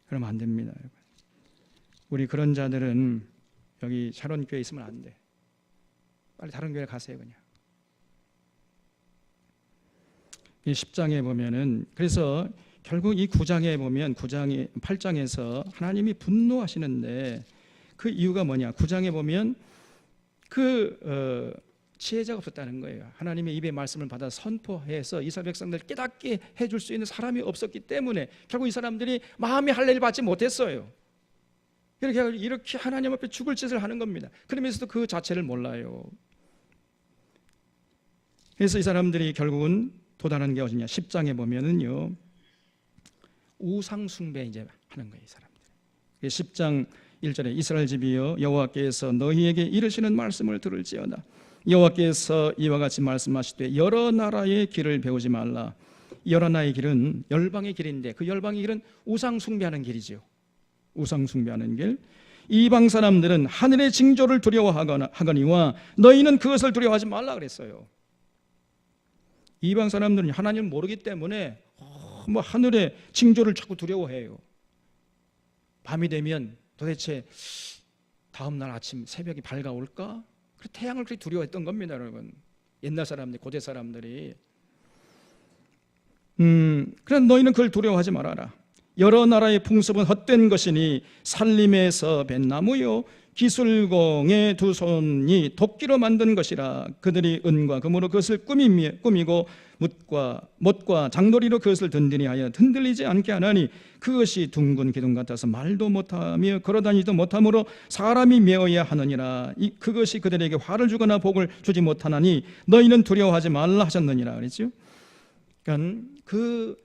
그러면 안 됩니다, 여러분. 우리 그런 자들은 여기 샤론교회에 있으면 안 돼. 빨리 다른 교회 가세요, 그냥. 이 10장에 보면은, 그래서 결국 이 9장에 보면 8장에서 하나님이 분노하시는데 그 이유가 뭐냐? 9장에 보면 지혜자가 없었다는 거예요. 하나님의 입의 말씀을 받아 선포해서 이스라엘 백성들 깨닫게 해줄 수 있는 사람이 없었기 때문에 결국 이 사람들이 마음의 할례를 받지 못했어요. 이렇게 하나님 앞에 죽을 짓을 하는 겁니다. 그러면서도 그 자체를 몰라요. 그래서 이 사람들이 결국은 도달하는 게 어디냐? 10장에 보면은요, 우상 숭배 이제 하는 거예요, 이 사람들. 10장 1절에 이스라엘 집이여 여호와께서 너희에게 이르시는 말씀을 들을지어다. 여호와께서 이와 같이 말씀하시되 여러 나라의 길을 배우지 말라. 여러 나라의 길은 열방의 길인데 그 열방의 길은 우상 숭배하는 길이죠. 우상 숭배하는 길. 이방 사람들은 하늘의 징조를 두려워하거니와 너희는 그것을 두려워하지 말라 그랬어요. 이방 사람들은 하나님을 모르기 때문에 하늘의 징조를 자꾸 두려워해요. 밤이 되면 도대체 다음 날 아침 새벽이 밝아올까? 태양을 그렇게 두려워했던 겁니다, 여러분. 옛날 사람들, 고대 사람들이. 그래 너희는 그걸 두려워하지 말아라. 여러 나라의 풍습은 헛된 것이니 살림에서 벤 나무요 기술공의 두 손이 도끼로 만든 것이라. 그들이 은과 금으로 그것을 꾸미고 못과 장돌이로 그것을 든든히 하여 흔들리지 않게 하나니 그것이 둥근 기둥 같아서 말도 못하며 걸어다니지도 못하므로 사람이 메어야 하느니라. 그것이 그들에게 화를 주거나 복을 주지 못하나니 너희는 두려워하지 말라 하셨느니라 그랬죠. 그러니까 그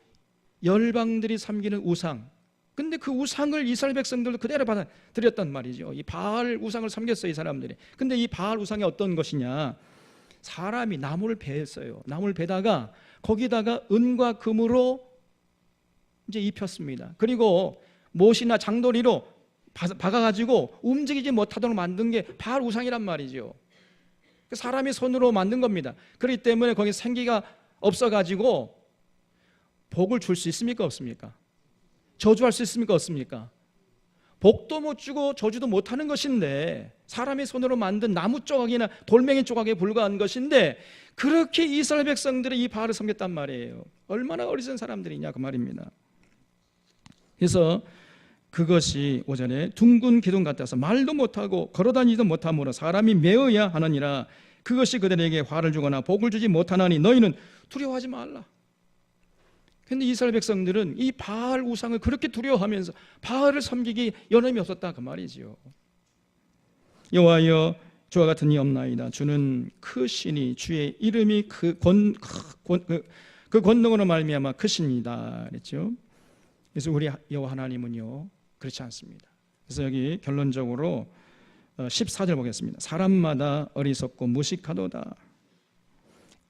열방들이 섬기는 우상, 근데 그 우상을 이스라엘 백성들도 그대로 받아들였단 말이죠. 이 바알 우상을 섬겼어요, 이 사람들이. 근데 이 바알 우상이 어떤 것이냐? 사람이 나무를 베었어요. 나무를 베다가 거기다가 은과 금으로 이제 입혔습니다. 그리고 못이나 장도리로 박아가지고 움직이지 못하도록 만든 게 바알 우상이란 말이죠. 사람이 손으로 만든 겁니다. 그렇기 때문에 거기 생기가 없어가지고 복을 줄 수 있습니까, 없습니까? 저주할 수 있습니까, 없습니까? 복도 못 주고 저주도 못하는 것인데, 사람의 손으로 만든 나무 조각이나 돌멩이 조각에 불과한 것인데 그렇게 이스라엘 백성들이 이 바알을 섬겼단 말이에요. 얼마나 어리석은 사람들이냐 그 말입니다. 그래서 그것이 5절에 둥근 기둥 같아서 말도 못하고 걸어다니지도 못하므로 사람이 메어야 하느니라. 그것이 그들에게 화를 주거나 복을 주지 못하나니 너희는 두려워하지 말라. 그런데 이스라엘 백성들은 이 바알 우상을 그렇게 두려워하면서 바알을 섬기기 여념이 없었다 그 말이지요. 여호와여 주와 같은 이 없나이다. 주는 크시니 주의 이름이 그 권능으로 말미암아 크십니다 그랬죠. 그래서 우리 여호와 하나님은요 그렇지 않습니다. 그래서 여기 결론적으로 14절 보겠습니다. 사람마다 어리석고 무식하도다.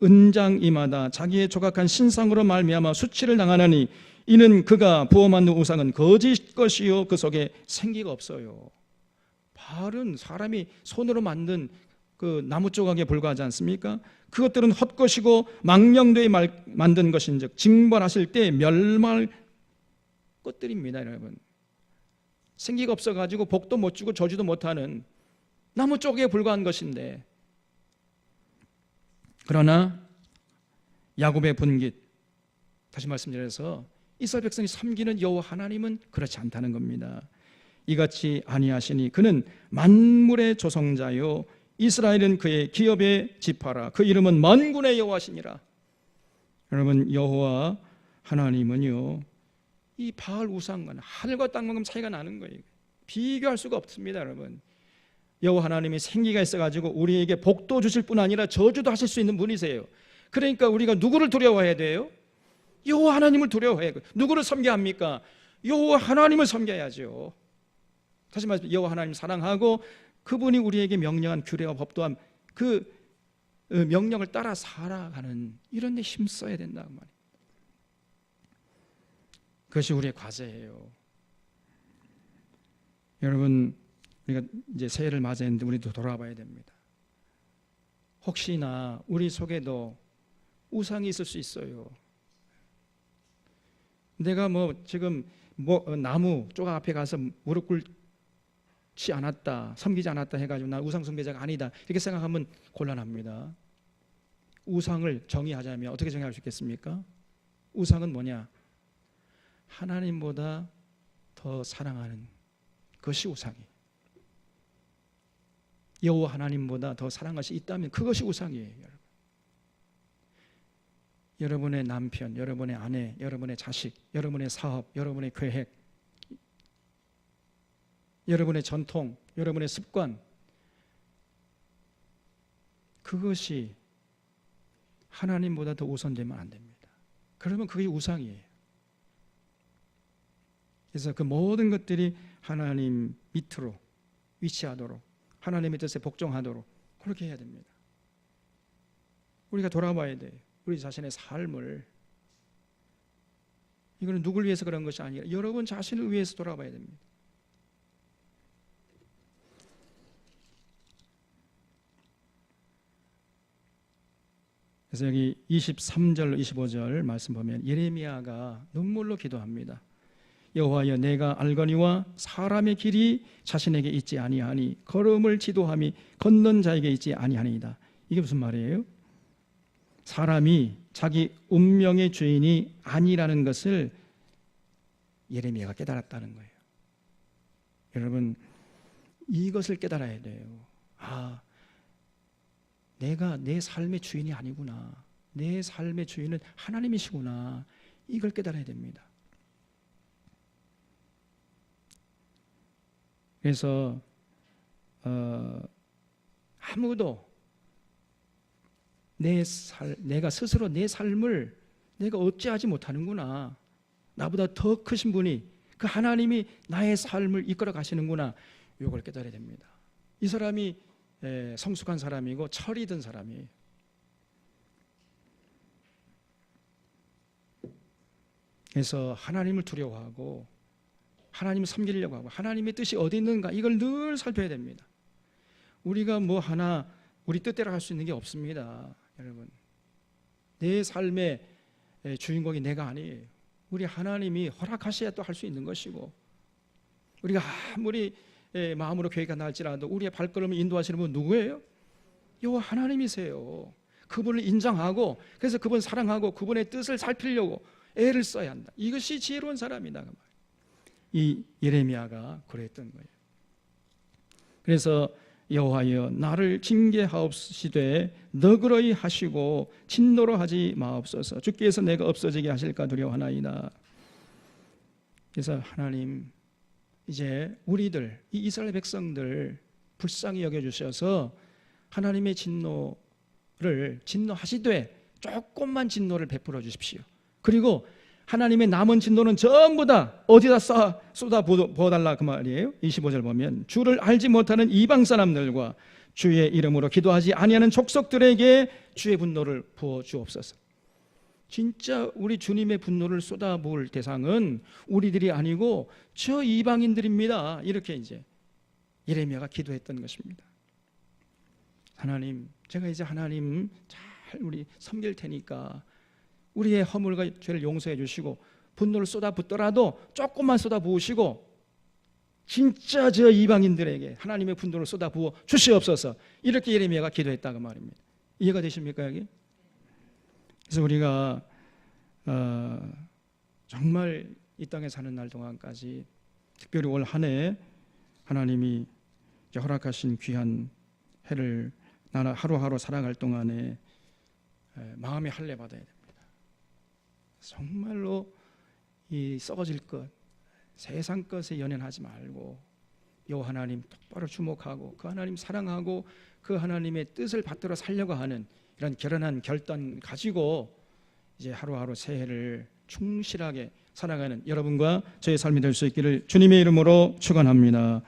은장이마다 자기의 조각한 신상으로 말미암아 수치를 당하나니 이는 그가 부어 만든 우상은 거짓 것이요 그 속에 생기가 없어요. 바알은 사람이 손으로 만든 그 나무 조각에 불과하지 않습니까? 그것들은 헛것이고 망령되이 만든 것인즉 징벌하실 때 멸망할 것들입니다. 여러분, 생기가 없어가지고 복도 못 주고 저주도 못하는 나무 조각에 불과한 것인데, 그러나 야곱의 분깃, 다시 말씀드려서 이스라엘 백성이 섬기는 여호와 하나님은 그렇지 않다는 겁니다. 이같이 아니하시니 그는 만물의 조성자요 이스라엘은 그의 기업의 지파라. 그 이름은 만군의 여호와시니라. 여러분, 여호와 하나님은요, 이 바알 우상과는 하늘과 땅만큼 차이가 나는 거예요. 비교할 수가 없습니다. 여러분, 여호와 하나님이 생기가 있어가지고 우리에게 복도 주실 뿐 아니라 저주도 하실 수 있는 분이세요. 그러니까 우리가 누구를 두려워해야 돼요? 여호와 하나님을 두려워해야 돼요. 누구를 섬겨야 합니까? 여호와 하나님을 섬겨야죠. 다시 말해서 여호와 하나님 사랑하고 그분이 우리에게 명령한 규례와 법 또한 그 명령을 따라 살아가는 이런 데 힘써야 된다고 말이에요. 그것이 우리의 과제예요. 여러분, 우리가 이제 새해를 맞이했는데 우리도 돌아봐야 됩니다. 혹시나 우리 속에도 우상이 있을 수 있어요. 내가 지금 나무 조각 앞에 가서 무릎 꿇지 않았다, 섬기지 않았다 해가지고 나 우상 숭배자가 아니다 이렇게 생각하면 곤란합니다. 우상을 정의하자면 어떻게 정의할 수 있겠습니까? 우상은 뭐냐? 하나님보다 더 사랑하는 것이 우상이에요. 여호와 하나님보다 더 사랑할 수 있다면 그것이 우상이에요. 여러분, 여러분의 남편, 여러분의 아내, 여러분의 자식, 여러분의 사업, 여러분의 계획, 여러분의 전통, 여러분의 습관, 그것이 하나님보다 더 우선되면 안 됩니다. 그러면 그게 우상이에요. 그래서 그 모든 것들이 하나님 밑으로 위치하도록, 하나님의 뜻에 복종하도록 그렇게 해야 됩니다. 우리가 돌아봐야 돼요. 우리 자신의 삶을. 이거는 누굴 위해서 그런 것이 아니라 여러분 자신을 위해서 돌아봐야 됩니다. 그래서 여기 23절 25절 말씀 보면 예레미야가 눈물로 기도합니다. 여호와여, 내가 알거니와 사람의 길이 자신에게 있지 아니하니 걸음을 지도함이 걷는 자에게 있지 아니하니이다. 이게 무슨 말이에요? 사람이 자기 운명의 주인이 아니라는 것을 예레미야가 깨달았다는 거예요. 여러분, 이것을 깨달아야 돼요. 내가 내 삶의 주인이 아니구나. 내 삶의 주인은 하나님이시구나. 이걸 깨달아야 됩니다. 그래서 아무도 내가 스스로 내 삶을 내가 어찌하지 못하는구나. 나보다 더 크신 분이, 그 하나님이 나의 삶을 이끌어 가시는구나. 이걸 깨달아야 됩니다. 이 사람이 성숙한 사람이고 철이 든 사람이에요. 그래서 하나님을 두려워하고 하나님을 섬기려고 하고 하나님의 뜻이 어디 있는가 이걸 늘 살펴야 됩니다. 우리가 우리 뜻대로 할 수 있는 게 없습니다. 여러분, 내 삶의 주인공이 내가 아니에요. 우리 하나님이 허락하셔야 또 할 수 있는 것이고, 우리가 아무리 마음으로 계획이 날지라도 우리의 발걸음을 인도하시는 분은 누구예요? 여호와 하나님이세요. 그분을 인정하고, 그래서 그분 사랑하고 그분의 뜻을 살피려고 애를 써야 한다. 이것이 지혜로운 사람이다. 이 예레미야가 그랬던 거예요. 그래서 여호와여, 나를 징계하옵시되 너그러이 하시고 진노로 하지 마옵소서. 주께서 내가 없어지게 하실까 두려워하나이다. 그래서 하나님, 이제 우리들, 이 이스라엘 백성들 불쌍히 여겨주셔서 하나님의 진노하시되 조금만 진노를 베풀어 주십시오. 그리고 하나님의 남은 진노는 전부 다 어디다 쏟아 부어달라 그 말이에요. 25절 보면 주를 알지 못하는 이방 사람들과 주의 이름으로 기도하지 아니하는 족속들에게 주의 분노를 부어 주옵소서. 진짜 우리 주님의 분노를 쏟아부을 대상은 우리들이 아니고 저 이방인들입니다. 이렇게 이제 예레미야가 기도했던 것입니다. 하나님, 제가 이제 하나님 잘 우리 섬길 테니까 우리의 허물과 죄를 용서해 주시고 분노를 쏟아붓더라도 조금만 쏟아부으시고 진짜 저 이방인들에게 하나님의 분노를 쏟아부어 주시옵소서. 이렇게 예레미야가 기도했다고 말입니다. 이해가 되십니까 여기? 그래서 우리가 정말 이 땅에 사는 날 동안까지 특별히 올 한 해 하나님이 허락하신 귀한 해를 나는 하루하루 살아갈 동안에 마음의 할례 받아야 됩니다. 정말로 이 썩어질 것, 세상 것에 연연하지 말고 요 하나님 똑바로 주목하고 그 하나님 사랑하고 그 하나님의 뜻을 받들어 살려고 하는 이런 결연한 결단 가지고 이제 하루하루 새해를 충실하게 살아가는 여러분과 저의 삶이 될 수 있기를 주님의 이름으로 축원합니다.